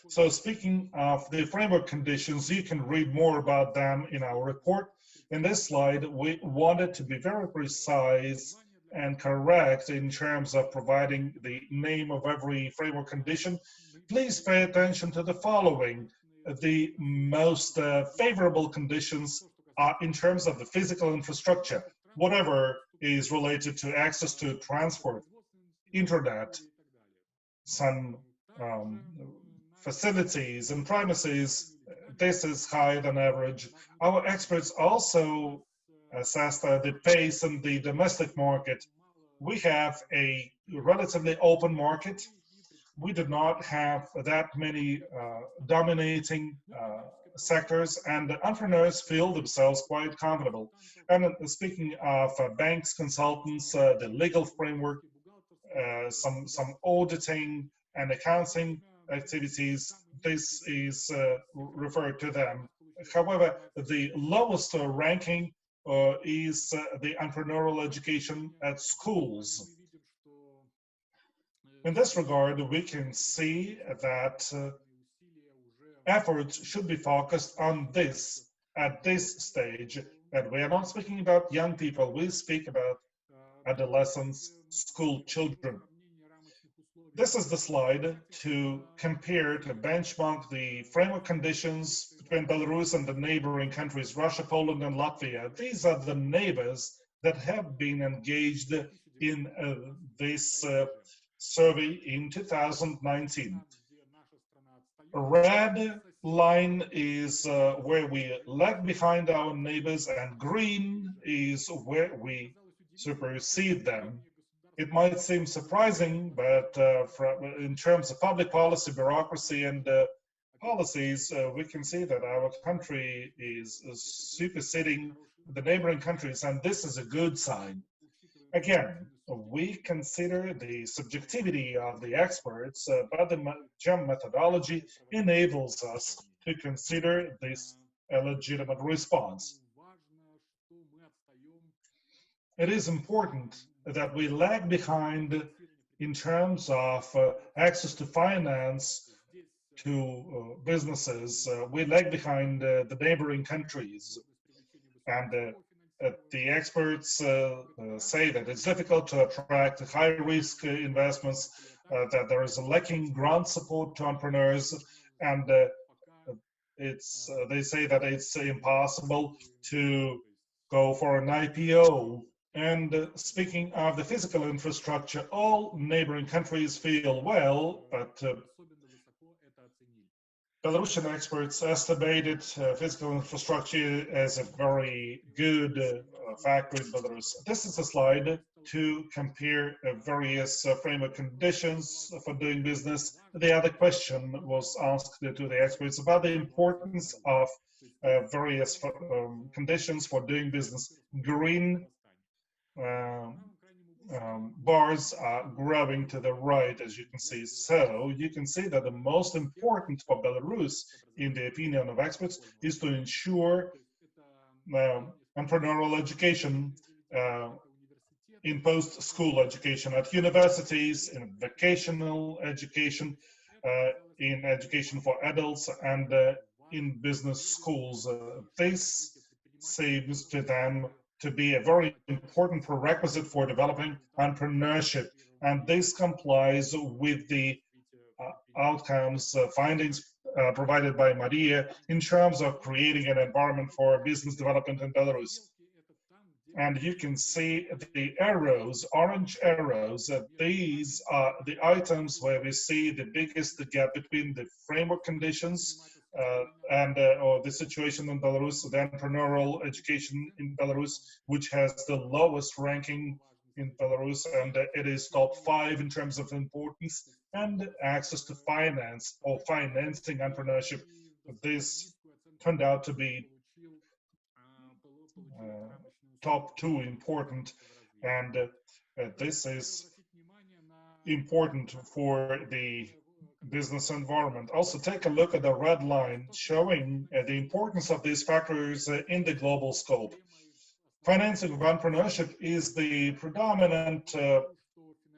So speaking of the framework conditions, you can read more about them in our report. In this slide, we wanted to be very precise and correct in terms of providing the name of every framework condition. Please pay attention to the following. The most favorable conditions are in terms of the physical infrastructure, whatever is related to access to transport, internet, some facilities and premises. This is higher than average. Our experts also assessed the pace in the domestic market. We have a relatively open market. We do not have that many dominating sectors, and entrepreneurs feel themselves quite comfortable. And speaking of banks, consultants, the legal framework, some auditing and accounting activities, this is referred to them. However, the lowest ranking is the entrepreneurial education at schools. In this regard, we can see that efforts should be focused on this at this stage. And we are not speaking about young people, we speak about adolescents, school children. This is the slide to compare, to benchmark the framework conditions between Belarus and the neighboring countries, Russia, Poland, and Latvia. These are the neighbors that have been engaged in this survey in 2019. A red line is where we lag behind our neighbors, and green is where we supersede them. It might seem surprising, but in terms of public policy, bureaucracy, and policies, we can see that our country is superseding the neighboring countries, and this is a good sign. Again, we consider the subjectivity of the experts, but the GEM methodology enables us to consider this a legitimate response. It is important that we lag behind in terms of access to finance to businesses. We lag behind the neighboring countries. And the experts say that it's difficult to attract high-risk investments, that there is a lacking grant support to entrepreneurs, and they say that it's impossible to go for an IPO. And speaking of the physical infrastructure, all neighboring countries feel well, but Belarusian experts estimated physical infrastructure as a very good factor in Belarus. This is a slide to compare various framework conditions for doing business. The other question was asked to the experts about the importance of various conditions for doing business. Green bars are growing to the right, as you can see. So you can see that the most important for Belarus, in the opinion of experts, is to ensure entrepreneurial education in post-school education at universities, in vocational education, in education for adults, and in business schools. This seems to them to be a very important prerequisite for developing entrepreneurship, and this complies with the outcomes, findings provided by Maryia in terms of creating an environment for business development in Belarus. And you can see the arrows, orange arrows, these are the items where we see the biggest gap between the framework conditions and or the situation in Belarus, the entrepreneurial education in Belarus, which has the lowest ranking in Belarus, and it is top 5 in terms of importance, and access to finance or financing entrepreneurship. This turned out to be top 2 important, and this is important for the business environment. Also, take a look at the red line showing the importance of these factors in the global scope. Financing of entrepreneurship is the predominant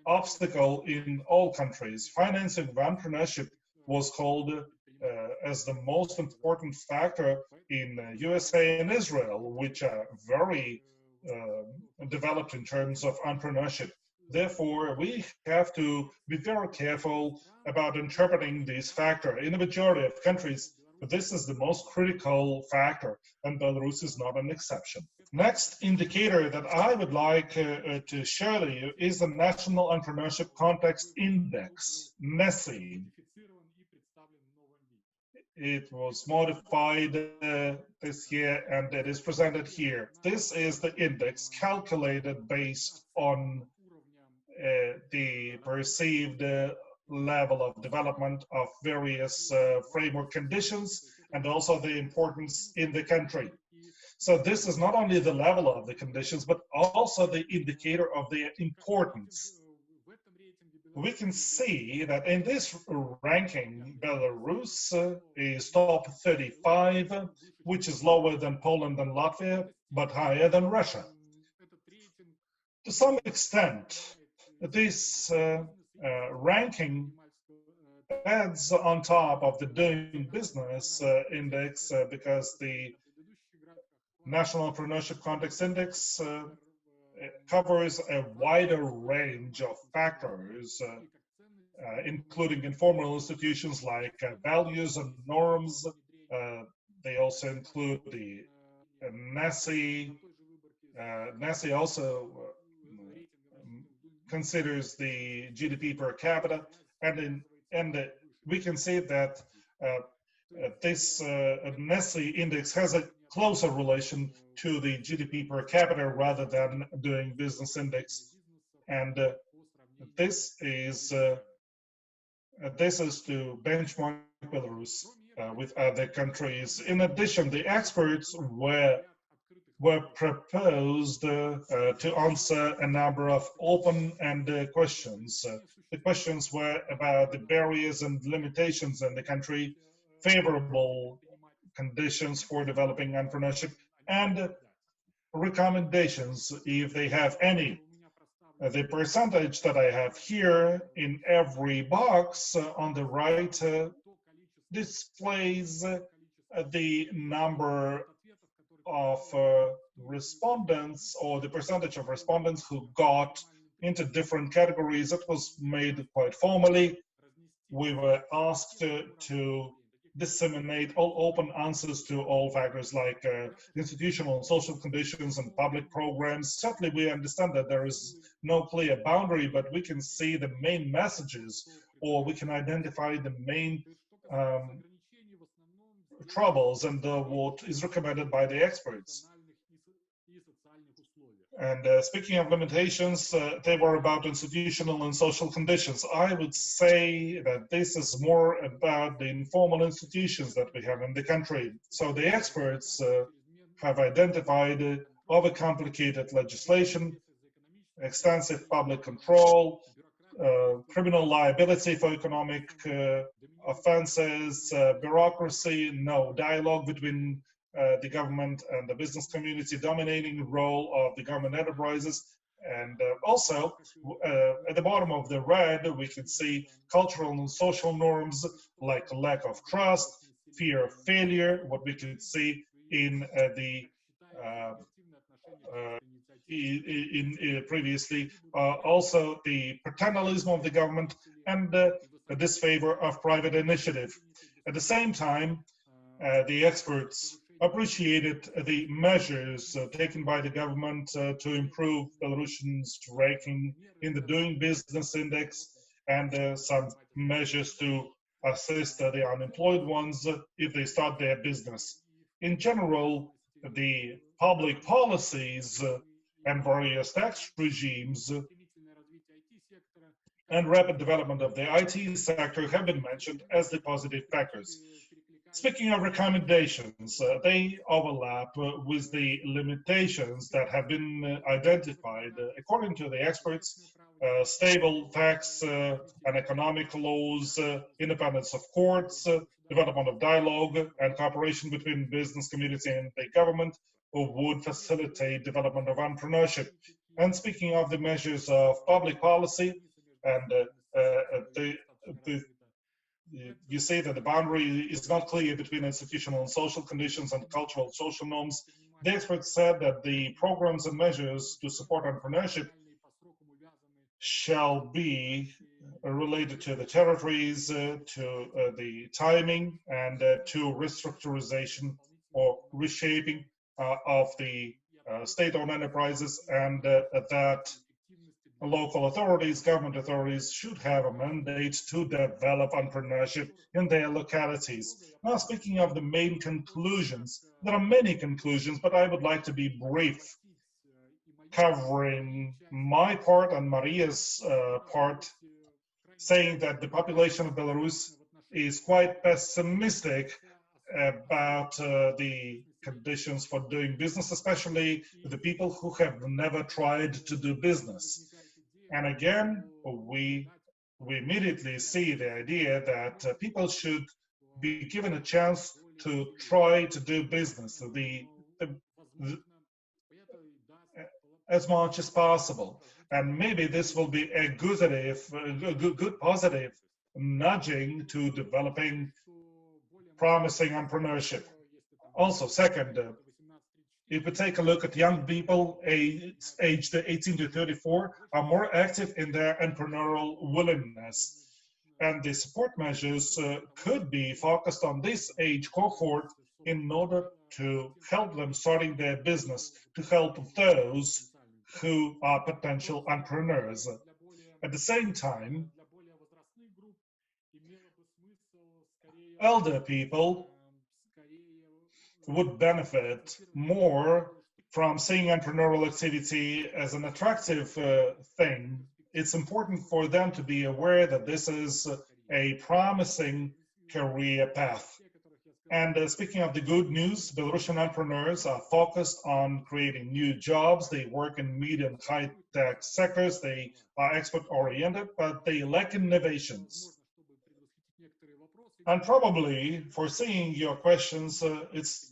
obstacle in all countries. Financing of entrepreneurship was called as the most important factor in USA and Israel, which are very developed in terms of entrepreneurship. Therefore, we have to be very careful about interpreting this factor. In the majority of countries, this is the most critical factor, and Belarus is not an exception. Next indicator that I would like to share to you is the National Entrepreneurship Context Index, NESI. It was modified this year, and it is presented here. This is the index calculated based on the perceived level of development of various framework conditions, and also the importance in the country. So this is not only the level of the conditions, but also the indicator of their importance. We can see that in this ranking, Belarus is top 35, which is lower than Poland and Latvia, but higher than Russia. To some extent, this ranking adds on top of the doing business index because the National Entrepreneurship Context Index covers a wider range of factors, including informal institutions like values and norms. They also include the NESI. NESI also considers the GDP per capita, and we can see that this NESI index has a closer relation to the GDP per capita rather than doing business index, and this is to benchmark Belarus with other countries. In addition, the experts were proposed to answer a number of open-ended questions. The questions were about the barriers and limitations in the country, favorable conditions for developing entrepreneurship, and recommendations, if they have any. The percentage that I have here in every box on the right displays the number of respondents, or the percentage of respondents who got into different categories. It was made quite formally. We were asked to disseminate all open answers to all factors like institutional and social conditions and public programs. Certainly we understand that there is no clear boundary, but we can see the main messages, or we can identify the main troubles and what is recommended by the experts. And speaking of limitations, they were about institutional and social conditions. I would say that this is more about the informal institutions that we have in the country. So the experts have identified overcomplicated legislation, extensive public control, criminal liability for economic offenses, bureaucracy, no dialogue between the government and the business community, dominating role of the government enterprises. And also, at the bottom of the red, we can see cultural and social norms like lack of trust, fear of failure, what we could see in previously, also the paternalism of the government and the disfavor of private initiative. At the same time, the experts appreciated the measures taken by the government to improve Belarusians' ranking in the Doing Business Index and some measures to assist the unemployed ones if they start their business. In general, the public policies and various tax regimes and rapid development of the IT sector have been mentioned as the positive factors. Speaking of recommendations, they overlap with the limitations that have been identified. According to the experts, stable tax and economic laws, independence of courts, development of dialogue and cooperation between business community and the government would facilitate development of entrepreneurship. And speaking of the measures of public policy, and you say that the boundary is not clear between institutional and social conditions and cultural social norms. The experts said that the programs and measures to support entrepreneurship shall be related to the territories, to the timing, and to restructurization or reshaping of the state-owned enterprises, and that local authorities, government authorities should have a mandate to develop entrepreneurship in their localities. Now, speaking of the main conclusions, there are many conclusions, but I would like to be brief, covering my part and Maria's part, saying that the population of Belarus is quite pessimistic about the conditions for doing business, especially the people who have never tried to do business. And again, we immediately see the idea that people should be given a chance to try to do business as much as possible. And maybe this will be a good positive nudging to developing promising entrepreneurship. Also, second, if we take a look at young people aged 18 to 34 are more active in their entrepreneurial willingness. And the support measures could be focused on this age cohort in order to help them starting their business, to help those who are potential entrepreneurs. At the same time, elder people would benefit more from seeing entrepreneurial activity as an attractive thing. It's important for them to be aware that this is a promising career path. And speaking of the good news, Belarusian entrepreneurs are focused on creating new jobs. They work in medium and high-tech sectors. They are export-oriented, but they lack innovations. And probably, foreseeing your questions,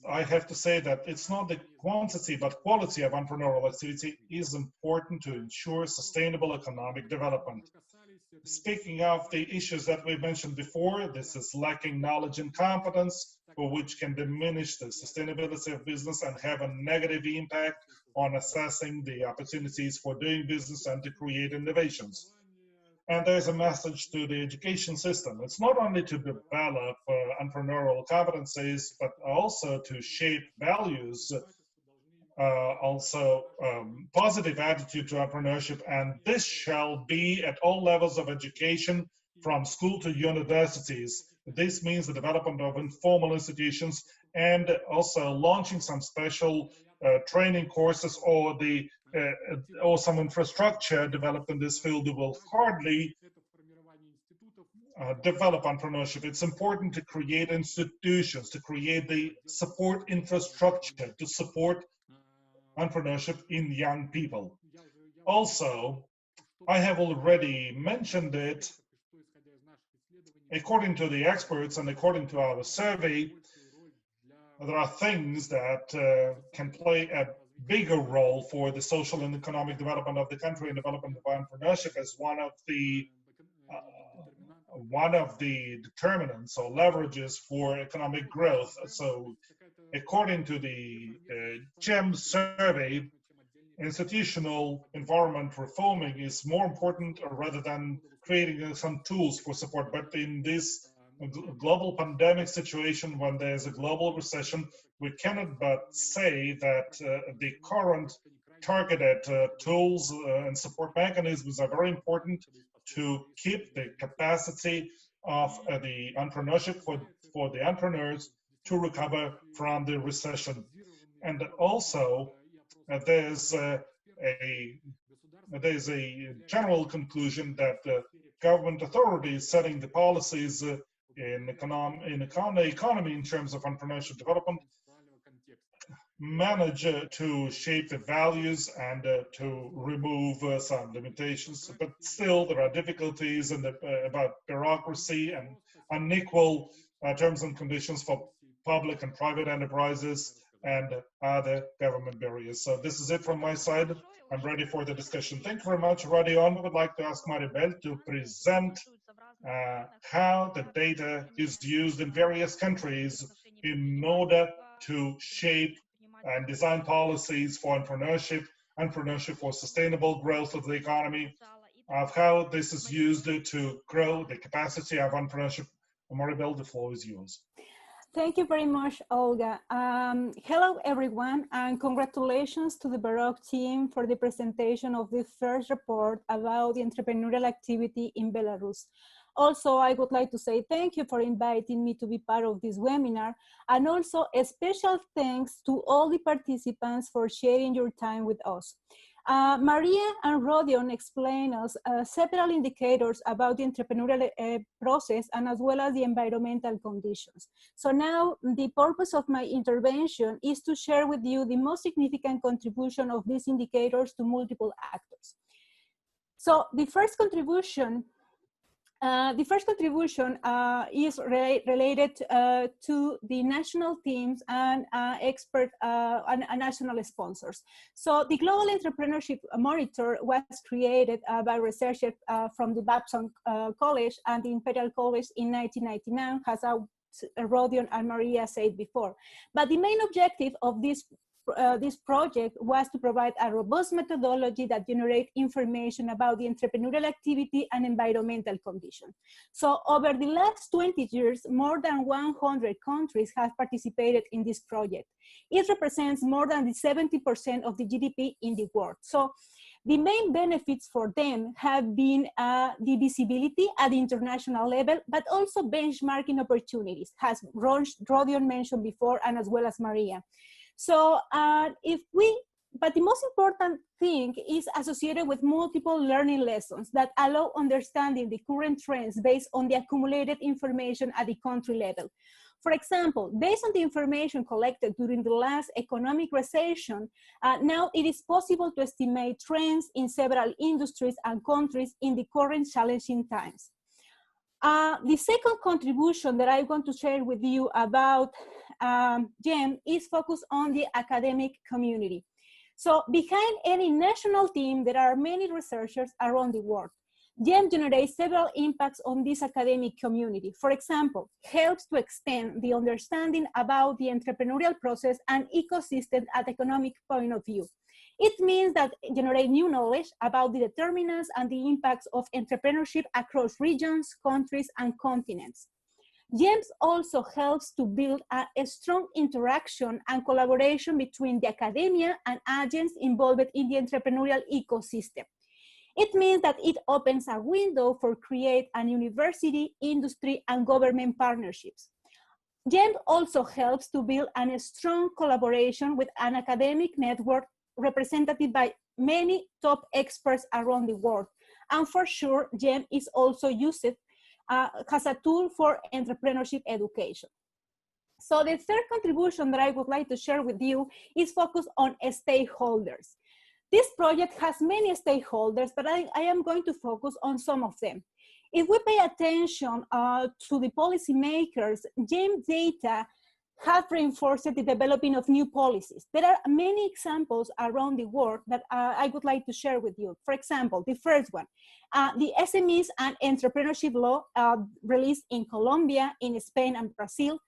I have to say that it's not the quantity but quality of entrepreneurial activity is important to ensure sustainable economic development. Speaking of the issues that we mentioned before, this is lacking knowledge and competence, which can diminish the sustainability of business and have a negative impact on assessing the opportunities for doing business and to create innovations. And there's a message to the education system. It's not only to develop entrepreneurial competencies, but also to shape values, also positive attitude to entrepreneurship. And this shall be at all levels of education, from school to universities. This means the development of informal institutions and also launching some special training courses or the or some infrastructure developed in this field will hardly develop entrepreneurship. It's important to create institutions, to create the support infrastructure to support entrepreneurship in young people. Also, I have already mentioned it, according to the experts and according to our survey, there are things that can play a bigger role for the social and economic development of the country and development of entrepreneurship as one of the determinants or leverages for economic growth. So according to the GEM survey, institutional environment reforming is more important rather than creating some tools for support. But in this global pandemic situation, when there's a global recession, we cannot but say that the current targeted tools and support mechanisms are very important to keep the capacity of the entrepreneurship for the entrepreneurs to recover from the recession. And also, there's a general conclusion that government authorities setting the policies in the economy in terms of entrepreneurship development manage to shape the values and to remove some limitations, but still there are difficulties about bureaucracy and unequal terms and conditions for public and private enterprises and other government barriers. So this is it from my side. I'm ready for the discussion. Thank you very much. Radzivon, we would like to ask Maribel to present how the data is used in various countries in order to shape and design policies for entrepreneurship for sustainable growth of the economy, of how this is used to grow the capacity of entrepreneurship. Maribel, the floor is yours. Thank you very much, Olga. Hello, everyone, and congratulations to the BEROC team for the presentation of the first report about the entrepreneurial activity in Belarus. Also, I would like to say thank you for inviting me to be part of this webinar, and also a special thanks to all the participants for sharing your time with us. Maria and Rodion explained us several indicators about the entrepreneurial process and as well as the environmental conditions. So now the purpose of my intervention is to share with you the most significant contribution of these indicators to multiple actors. So the first contribution is related to the national teams and expert and national sponsors. So the Global Entrepreneurship Monitor was created by researchers from the Babson College and the Imperial College in 1999, as Rodion and Maria said before. But the main objective of this project was to provide a robust methodology that generates information about the entrepreneurial activity and environmental conditions. So over the last 20 years, more than 100 countries have participated in this project. It represents more than 70% of the GDP in the world. So the main benefits for them have been the visibility at the international level, but also benchmarking opportunities, as Rodion mentioned before, and as well as Maria. So but the most important thing is associated with multiple learning lessons that allow understanding the current trends based on the accumulated information at the country level. For example, based on the information collected during the last economic recession, now it is possible to estimate trends in several industries and countries in the current challenging times. The second contribution that I want to share with you about GEM is focused on the academic community. So behind any national team, there are many researchers around the world. GEM generates several impacts on this academic community. For example, helps to extend the understanding about the entrepreneurial process and ecosystem at economic point of view. It means that generate new knowledge about the determinants and the impacts of entrepreneurship across regions, countries, and continents. GEM also helps to build a strong interaction and collaboration between the academia and agents involved in the entrepreneurial ecosystem. It means that it opens a window for create an university, industry, and government partnerships. GEM also helps to build a strong collaboration with an academic network represented by many top experts around the world. And for sure, GEM is also used as a tool for entrepreneurship education. So the third contribution that I would like to share with you is focused on stakeholders. This project has many stakeholders, but I am going to focus on some of them. If we pay attention to the policymakers, GEM data have reinforced the developing of new policies. There are many examples around the world that I would like to share with you. For example, the first one, the SMEs and Entrepreneurship Law released in Colombia, in Spain, and Brazil.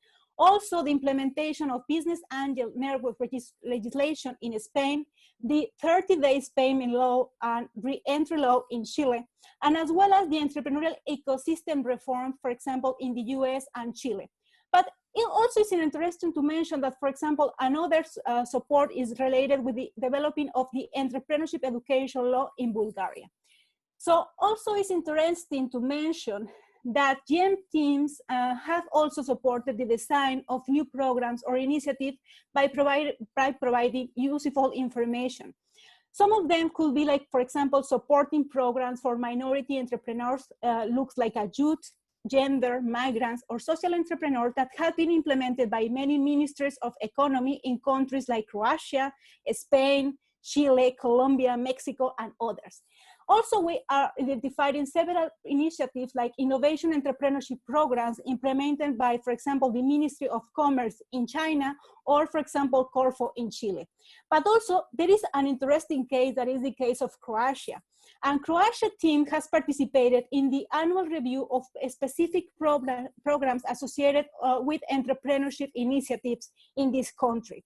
Also, the implementation of business angel network legislation in Spain, the 30-day payment law and re-entry law in Chile, and as well as the entrepreneurial ecosystem reform, for example, in the US and Chile. But it also is interesting to mention that, for example, another support is related with the developing of the entrepreneurship education law in Bulgaria. So also it's interesting to mention that GEM teams have also supported the design of new programs or initiatives by providing useful information. Some of them could be like, for example, supporting programs for minority entrepreneurs, looks like a youth, gender, migrants, or social entrepreneurs that have been implemented by many ministries of economy in countries like Croatia, Spain, Chile, Colombia, Mexico, and others. Also, we are identifying several initiatives like innovation entrepreneurship programs implemented by, for example, the Ministry of Commerce in China, or for example, Corfo in Chile. But also, there is an interesting case that is the case of Croatia. And Croatia team has participated in the annual review of specific programs associated with entrepreneurship initiatives in this country.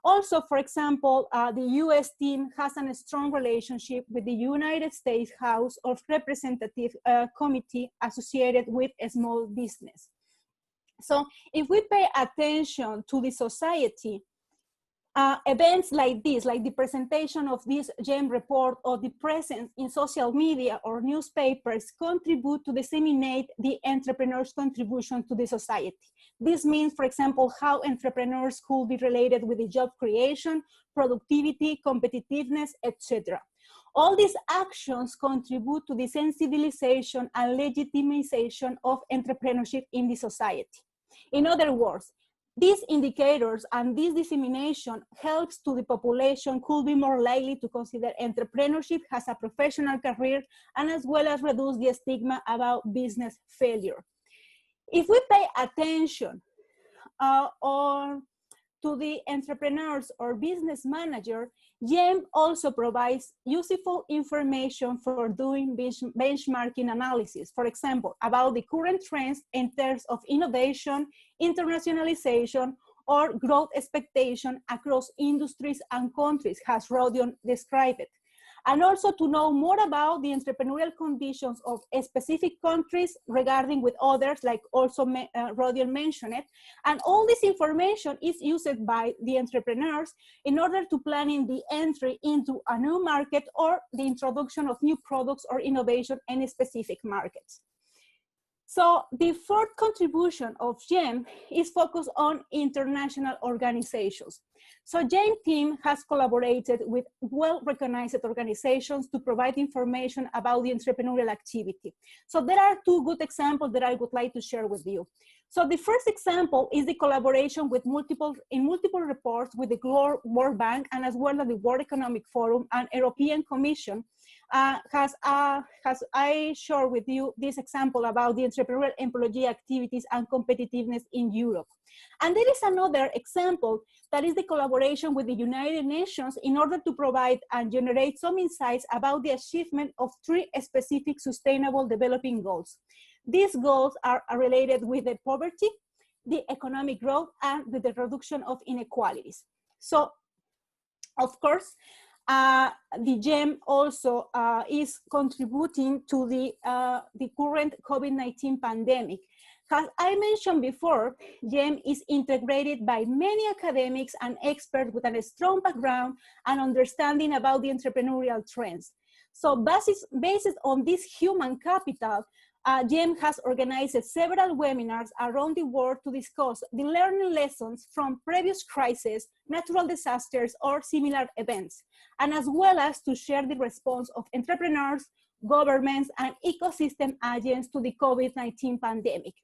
Also, for example, the US team has a strong relationship with the United States House of Representatives Committee associated with a small business. So if we pay attention to the society, events like this, like the presentation of this GEM report or the presence in social media or newspapers, contribute to disseminate the entrepreneur's contribution to the society. This means, for example, how entrepreneurs could be related with the job creation, productivity, competitiveness, etc. All these actions contribute to the sensibilization and legitimization of entrepreneurship in the society. In other words, these indicators and this dissemination helps to the population could be more likely to consider entrepreneurship as a professional career and as well as reduce the stigma about business failure. If we pay attention to the entrepreneurs or business manager, GEM also provides useful information for doing benchmarking analysis, for example, about the current trends in terms of innovation, internationalization, or growth expectation across industries and countries, as Rodion described it. And also to know more about the entrepreneurial conditions of specific countries regarding with others, like also Rodion mentioned it. And all this information is used by the entrepreneurs in order to planning the entry into a new market or the introduction of new products or innovation in specific markets. So the fourth contribution of GEM is focused on international organizations. So GEM team has collaborated with well-recognized organizations to provide information about the entrepreneurial activity. So there are two good examples that I would like to share with you. So the first example is the collaboration with multiple reports with the World Bank and as well as the World Economic Forum and European Commission has I share with you this example about the entrepreneurial employee activities and competitiveness in Europe. And there is another example that is the collaboration with the United Nations in order to provide and generate some insights about the achievement of 3 specific sustainable development goals. These goals are related with the poverty, the economic growth, and with the reduction of inequalities. So, of course, the GEM also is contributing to the current COVID-19 pandemic. As I mentioned before, GEM is integrated by many academics and experts with a strong background and understanding about the entrepreneurial trends. So based on this human capital, GEM has organized several webinars around the world to discuss the learning lessons from previous crises, natural disasters, or similar events, and as well as to share the response of entrepreneurs, governments, and ecosystem agents to the COVID-19 pandemic.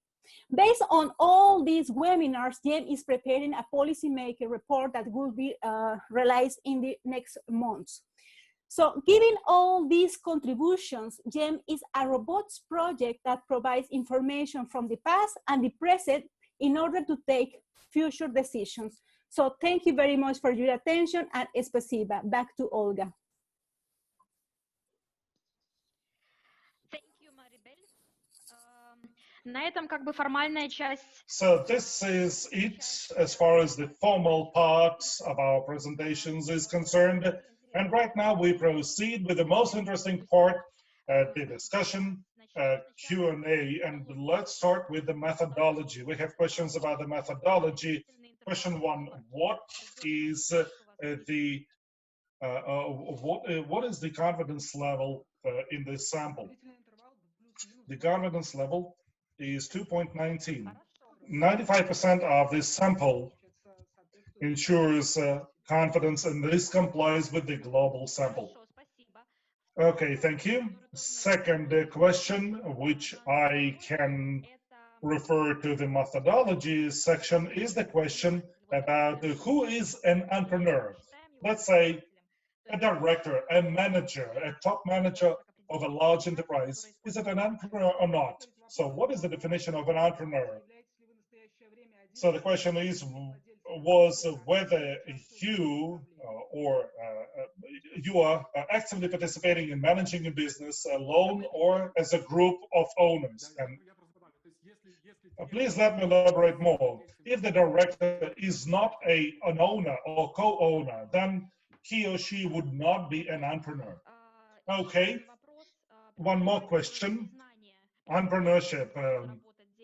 Based on all these webinars, GEM is preparing a policymaker report that will be released in the next months. So given all these contributions, GEM is a robust project that provides information from the past and the present in order to take future decisions. So thank you very much for your attention, and спасибо. Back to Olga. Thank you, Maribel. На этом как бы формальная часть. So this is it as far as the formal part of our presentations is concerned. And right now we proceed with the most interesting part, the discussion, Q&A, and let's start with the methodology. We have questions about the methodology. Question one: what is the confidence level in this sample? The confidence level is 2.19. 95% of this sample ensures confidence, and this complies with the global sample. Okay, thank you. Second question, which I can refer to the methodology section, is the question about who is an entrepreneur. Let's say a director, a manager, a top manager of a large enterprise. Is it an entrepreneur or not? So what is the definition of an entrepreneur? So the question was whether you you are actively participating in managing a business alone or as a group of owners. And please let me elaborate more. If the director is not an owner or co-owner, then he or she would not be an entrepreneur. Okay, one more question. Entrepreneurship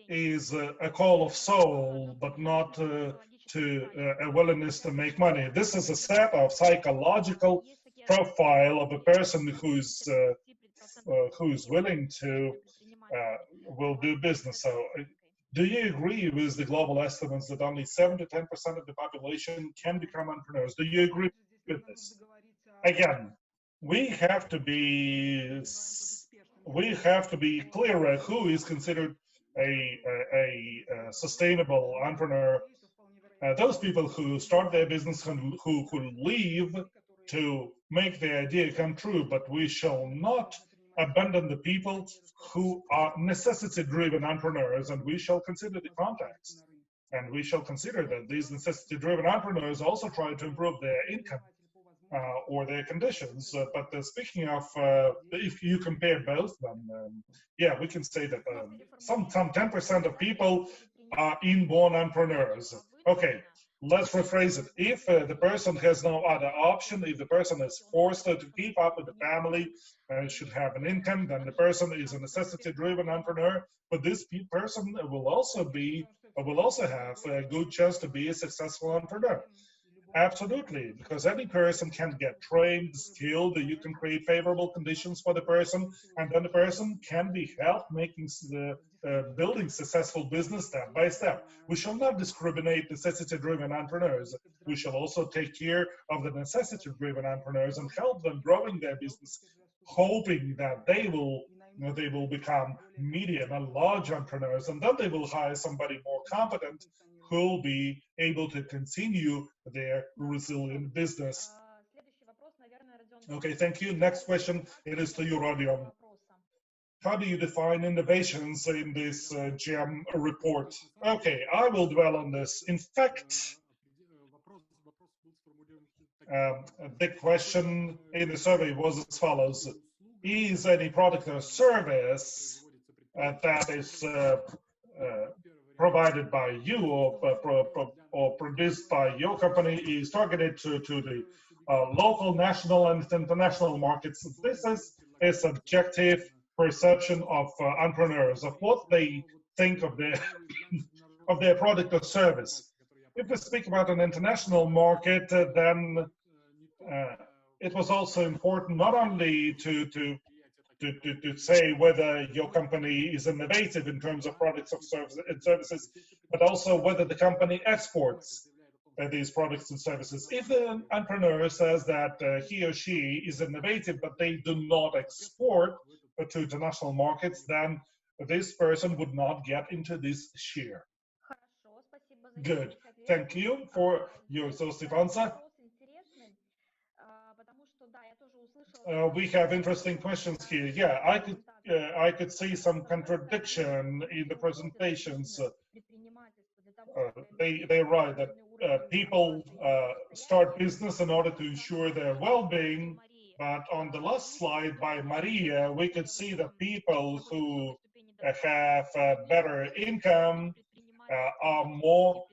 is a call of soul, but not to a willingness to make money. This is a set of psychological profile of a person who's willing to will do business. So do you agree with the global estimates that only 7 to 10% of the population can become entrepreneurs? Do you agree with this? Again, we have to be clearer who is considered a sustainable entrepreneur. Those people who start their business who leave to make their idea come true, but we shall not abandon the people who are necessity-driven entrepreneurs, and we shall consider the context. And we shall consider that these necessity-driven entrepreneurs also try to improve their income or their conditions. But speaking of, if you compare both, then yeah, we can say that some 10% of people are inborn entrepreneurs. Okay, let's rephrase it. If the person has no other option, if the person is forced to keep up with the family and should have an income, then the person is a necessity-driven entrepreneur. But this person will also have a good chance to be a successful entrepreneur. Absolutely, because any person can get trained, skilled, you can create favorable conditions for the person, and then the person can be helped making building successful business step by step. We shall not discriminate necessity-driven entrepreneurs. We shall also take care of the necessity-driven entrepreneurs and help them growing their business, hoping that they will become medium and large entrepreneurs, and then they will hire somebody more competent who will be able to continue their resilient business. Okay, thank you. Next question, it is to you, Radzivon. How do you define innovations in this GEM report? Okay, I will dwell on this. In fact, the question in the survey was as follows. Is any product or service that is provided by you or produced by your company is targeted to the local, national, and international markets? This is a subjective perception of entrepreneurs, of what they think of their of their product or service. If we speak about an international market, then it was also important not only to to say whether your company is innovative in terms of products or services, but also whether the company exports these products and services. If the entrepreneur says that he or she is innovative, but they do not export to international markets, then this person would not get into this share. Good. Thank you for your exhaustive answer. We have interesting questions here. Yeah, I could see some contradiction in the presentations. They write that people start business in order to ensure their well-being, but on the last slide by Maria, we could see that people who have better income are more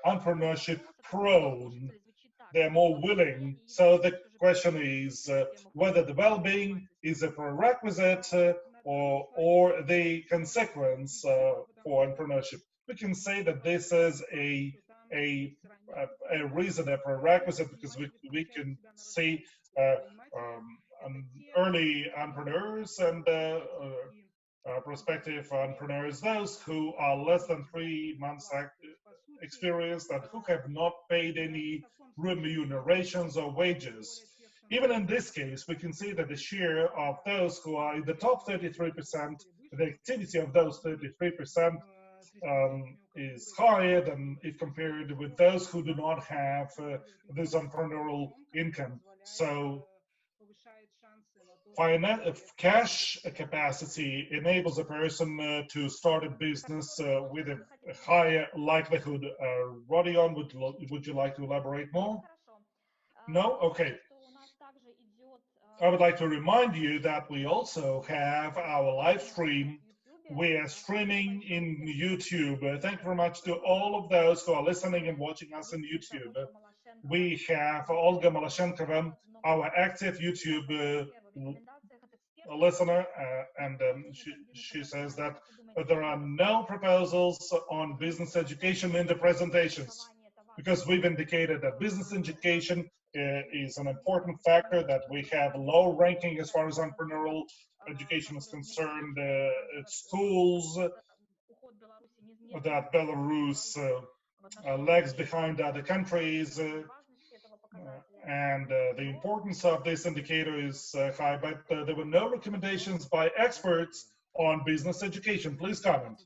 entrepreneurship prone. They're more willing. So the question is whether the well-being is a prerequisite or the consequence for entrepreneurship. We can say that this is a reason, a prerequisite, because we can see early entrepreneurs and prospective entrepreneurs, those who are less than 3 months experienced and who have not paid any remunerations or wages. Even in this case, we can see that the share of those who are in the top 33%, the activity of those 33% is higher than if compared with those who do not have this entrepreneurial income. So cash capacity enables a person to start a business with a higher likelihood. Rodion, would you like to elaborate more? No? Okay. I would like to remind you that we also have our live stream. We are streaming in YouTube. Thank you very much to all of those who are listening and watching us on YouTube. We have Olga Maloshenkova, our active YouTube listener, and she says that there are no proposals on business education in the presentations, because we've indicated that business education is an important factor, that we have low ranking as far as entrepreneurial education is concerned. Schools, that Belarus lags behind other countries, and the importance of this indicator is high, but there were no recommendations by experts on business education. Please comment.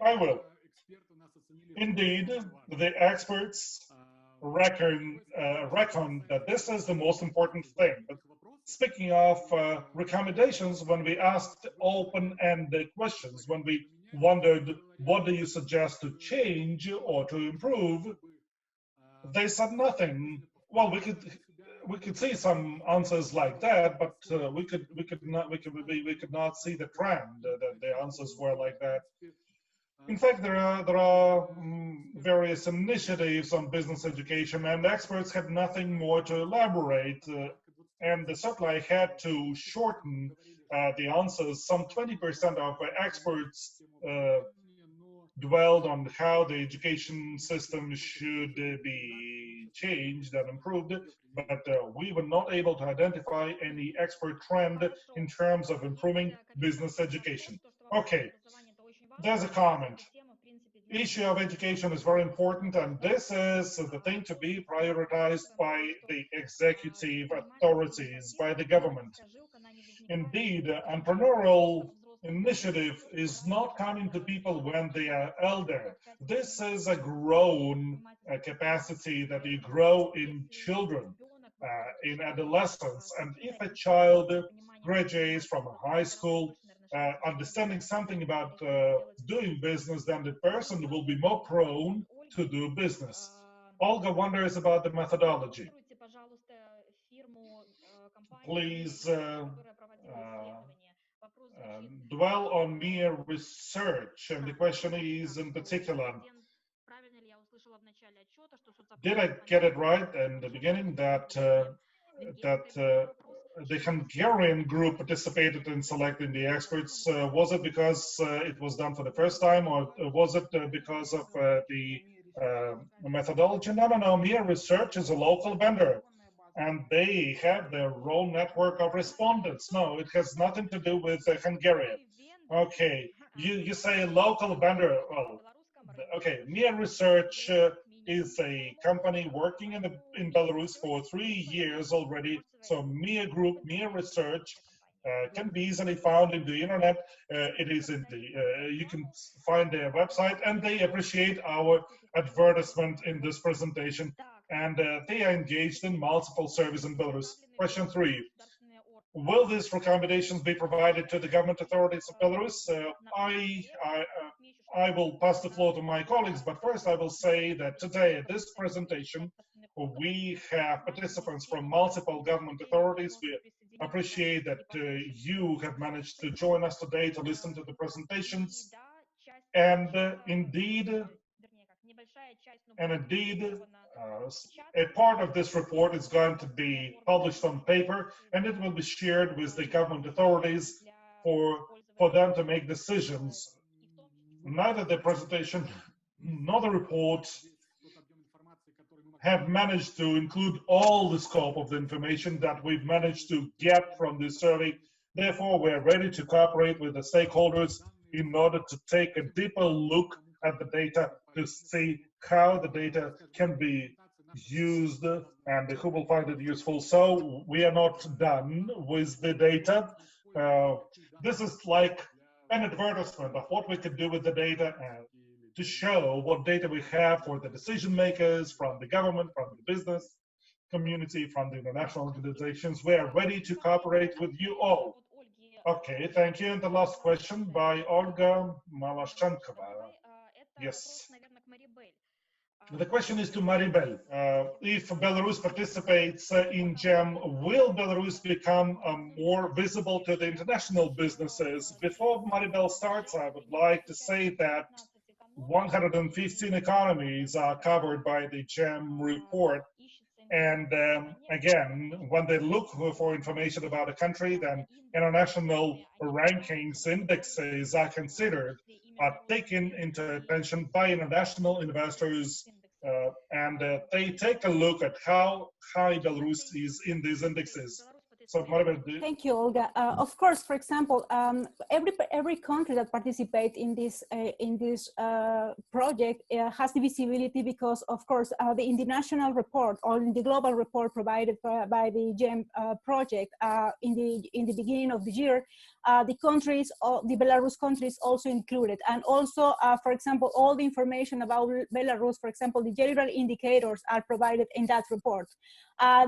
I will. Indeed, the experts reckon that this is the most important thing. But speaking of recommendations, when we asked open-ended questions, when we wondered, what do you suggest to change or to improve, they said nothing. Well, we could see some answers like that, but we could not see the trend that the answers were like that. In fact, there are various initiatives on business education, and experts had nothing more to elaborate. And certainly I had to shorten the answers. Some 20% of experts dwelled on how the education system should be changed and improved, but we were not able to identify any expert trend in terms of improving business education. Okay, there's a comment. Issue of education is very important, and this is the thing to be prioritized by the executive authorities, by the government. Indeed, entrepreneurial initiative is not coming to people when they are elder. This is a grown capacity that you grow in children, in adolescence. And if a child graduates from a high school, understanding something about doing business, then the person will be more prone to do business. Olga wonders about the methodology. Please dwell on mere research, and the question is in particular, did I get it right in the beginning that the Hungarian group participated in selecting the experts? Was it because it was done for the first time, or was it because of the methodology? No. Mere research is a local vendor, and they have their own network of respondents. No, it has nothing to do with Hungary. Okay, you say local vendor. Well, okay, Mia Research is a company working in Belarus for 3 years already. So Mia Group, Mia Research can be easily found in the internet. It is in the, you can find their website, and they appreciate our advertisement in this presentation. And they are engaged in multiple services in Belarus. Question 3. Will these recommendations be provided to the government authorities of Belarus? I will pass the floor to my colleagues, but first I will say that today at this presentation, we have participants from multiple government authorities. We appreciate that you have managed to join us today to listen to the presentations. And indeed, a part of this report is going to be published on paper, and it will be shared with the government authorities for them to make decisions. Neither the presentation nor the report have managed to include all the scope of the information that we've managed to get from this survey. Therefore, we're ready to cooperate with the stakeholders in order to take a deeper look at the data to see how the data can be used and who will find it useful. So we are not done with the data. This is like an advertisement of what we can do with the data and to show what data we have for the decision makers, from the government, from the business community, from the international organizations. We are ready to cooperate with you all. Okay, thank you. And the last question by Olga Malashchenkova. Yes. The question is to Maribel. If Belarus participates in GEM, will Belarus become more visible to the international businesses? Before Maribel starts, I would like to say that 115 economies are covered by the GEM report. And again, when they look for information about a country, then international rankings, indexes are considered, are taken into attention by international investors, and they take a look at how high Belarus is in these indexes. So, Maribel, thank you, Olga. Of course, for example, every country that participates in this project has the visibility because, of course, in the national report or in the global report provided by the GEM project in the beginning of the year, the countries, the Belarus countries, also included, and also, for example, all the information about Belarus, for example, the general indicators are provided in that report.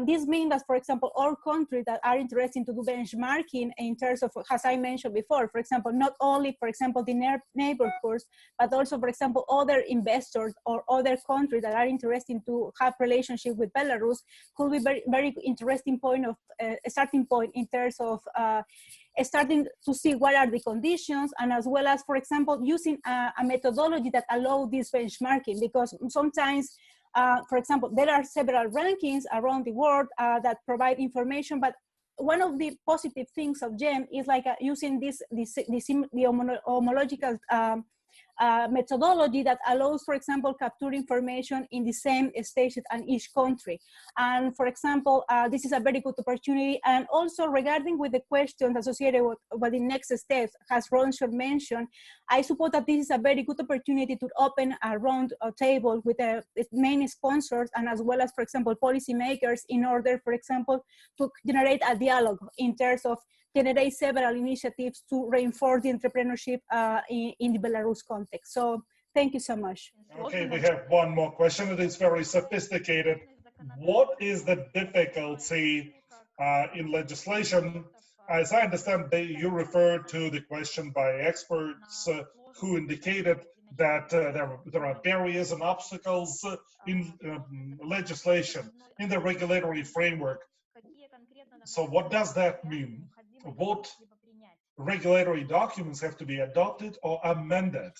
This means that, for example, all countries that are interested to do benchmarking in terms of, as I mentioned before, for example, not only, for example, the neighborhoods, but also, for example, other investors or other countries that are interested to have relationship with Belarus could be very, very interesting point of a starting point in terms of starting to see what are the conditions, and as well as, for example, using a methodology that allows this benchmarking, because sometimes for example, there are several rankings around the world that provide information, but one of the positive things of GEM is like using the homological methodology that allows, for example, capture information in the same station in each country. And for example, this is a very good opportunity. And also regarding with the questions associated with what the next steps, as Ronsher mentioned, I suppose that this is a very good opportunity to open a round table with the main sponsors and as well as, for example, policymakers in order, for example, to generate a dialogue in terms of generate several initiatives to reinforce the entrepreneurship in the Belarus context. So thank you so much. Okay, we have one more question. It is very sophisticated. What is the difficulty in legislation? As I understand, you referred to the question by experts who indicated that there are barriers and obstacles in legislation, in the regulatory framework. So what does that mean? What regulatory documents have to be adopted or amended?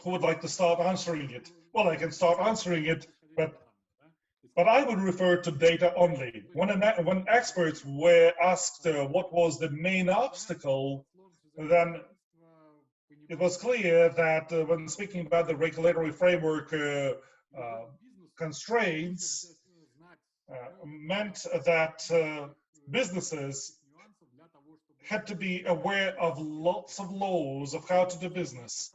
Who would like to start answering it? Well, I can start answering it, but I would refer to data only. When experts were asked what was the main obstacle, then it was clear that when speaking about the regulatory framework, constraints meant that businesses had to be aware of lots of laws of how to do business.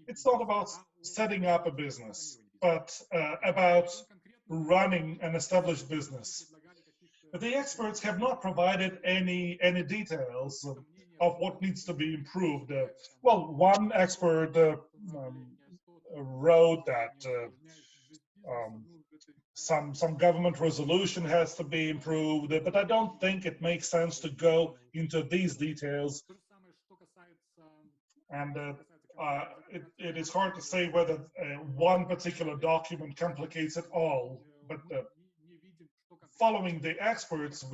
It's not about setting up a business, but about running an established business. The experts have not provided any details of what needs to be improved. Well, one expert wrote that some government resolution has to be improved, but I don't think it makes sense to go into these details. And it is hard to say whether one particular document complicates it all. But following the experts,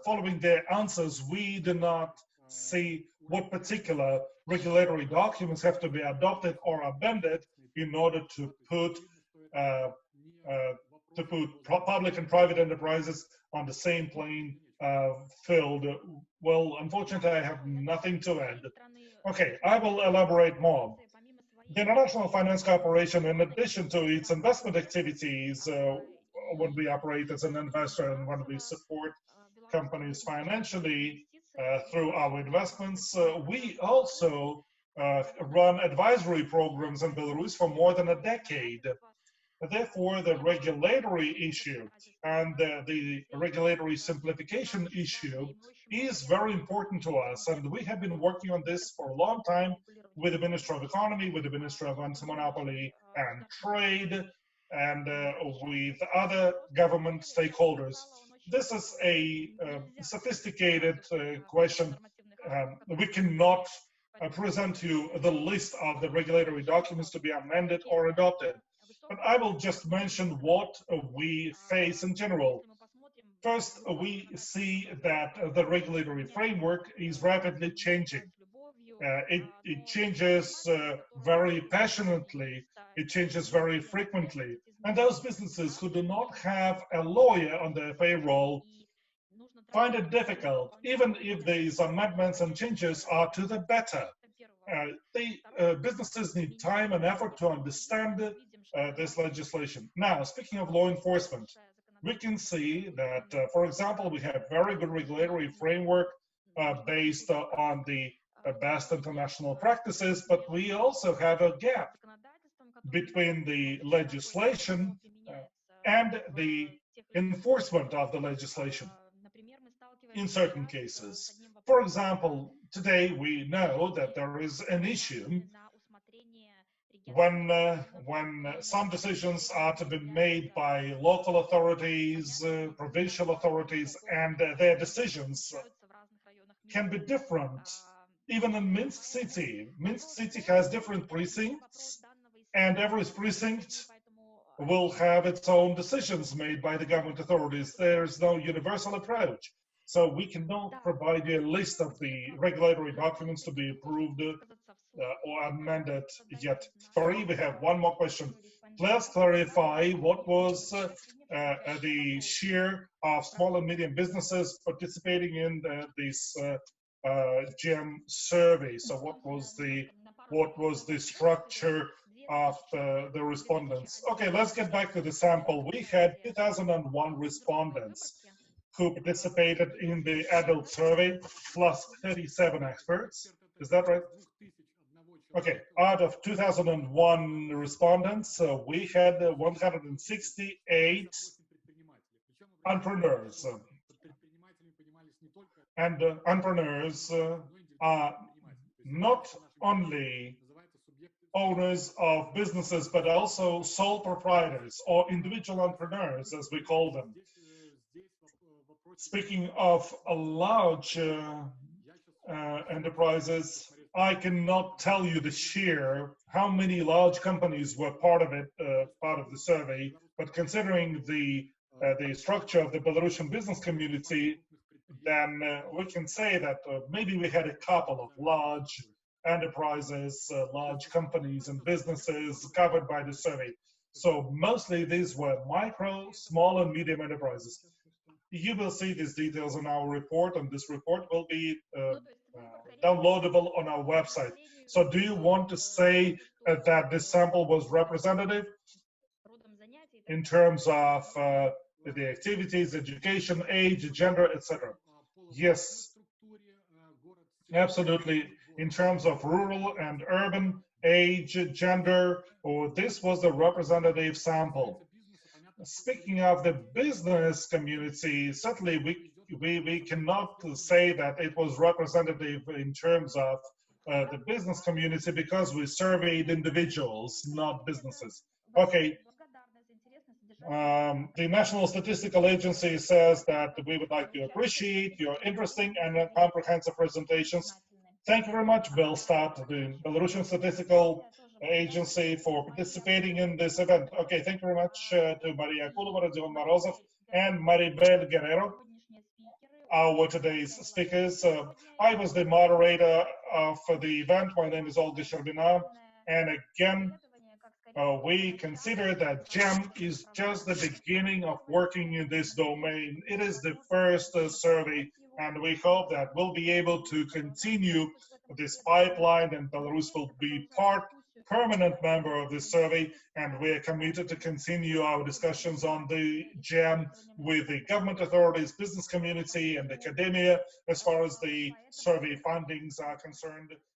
following their answers, we do not see what particular regulatory documents have to be adopted or amended in order to put public and private enterprises on the same playing field. Well, unfortunately, I have nothing to add. Okay, I will elaborate more. The International Finance Corporation, in addition to its investment activities, when we operate as an investor and when we support companies financially through our investments, we also run advisory programs in Belarus for more than a decade. Therefore, the regulatory issue and the regulatory simplification issue is very important to us. And we have been working on this for a long time with the Ministry of Economy, with the Ministry of Anti-Monopoly and Trade, and with other government stakeholders. This is a sophisticated question. We cannot present you the list of the regulatory documents to be amended or adopted. But I will just mention what we face in general. First, we see that the regulatory framework is rapidly changing. It changes very passionately. It changes very frequently. And those businesses who do not have a lawyer on their payroll find it difficult, even if these amendments and changes are to the better. Businesses need time and effort to understand this legislation. Now, speaking of law enforcement, we can see that, for example, we have very good regulatory framework based on the best international practices, but we also have a gap between the legislation and the enforcement of the legislation in certain cases. For example, today we know that there is an issue when some decisions are to be made by local authorities, provincial authorities, and their decisions can be different. Even in Minsk City has different precincts, and every precinct will have its own decisions made by the government authorities. There's no universal approach. So we cannot provide you a list of the regulatory documents to be approved or amended yet. Sorry, we have one more question. Please clarify what was the share of small and medium businesses participating in this GEM survey. So what was the structure of the respondents? Okay, let's get back to the sample. We had 2001 respondents who participated in the adult survey, plus 37 experts. Is that right? Okay, out of 2001 respondents, we had 168 entrepreneurs. And entrepreneurs are not only owners of businesses, but also sole proprietors or individual entrepreneurs, as we call them. Speaking of large enterprises, I cannot tell you the share, how many large companies were part of it, part of the survey, but considering the structure of the Belarusian business community, then we can say that maybe we had a couple of large enterprises, large companies and businesses covered by the survey. So mostly these were micro, small and medium enterprises. You will see these details in our report, and this report will be downloadable on our website. So do you want to say that this sample was representative? in terms of the activities, education, age, gender, etc. Yes, absolutely. In terms of rural and urban, age, gender, this was the representative sample. Speaking of the business community, certainly we cannot say that it was representative in terms of the business community because we surveyed individuals, not businesses. Okay. The National Statistical Agency says that we would like to appreciate your interesting and comprehensive presentations. Thank you very much, Belstat, the Belarusian Statistical Agency, for participating in this event. Okay, thank you very much to Maryia Akulava, Radzivon Marozau, and Maribel Guerrero, our today's speakers. I was the moderator of the event. My name is Olga Sherbina, and again, we consider that GEM is just the beginning of working in this domain. It is the first survey, and we hope that we'll be able to continue this pipeline, and Belarus will be permanent member of this survey, and we're committed to continue our discussions on the GEM with the government authorities, business community, and academia as far as the survey findings are concerned.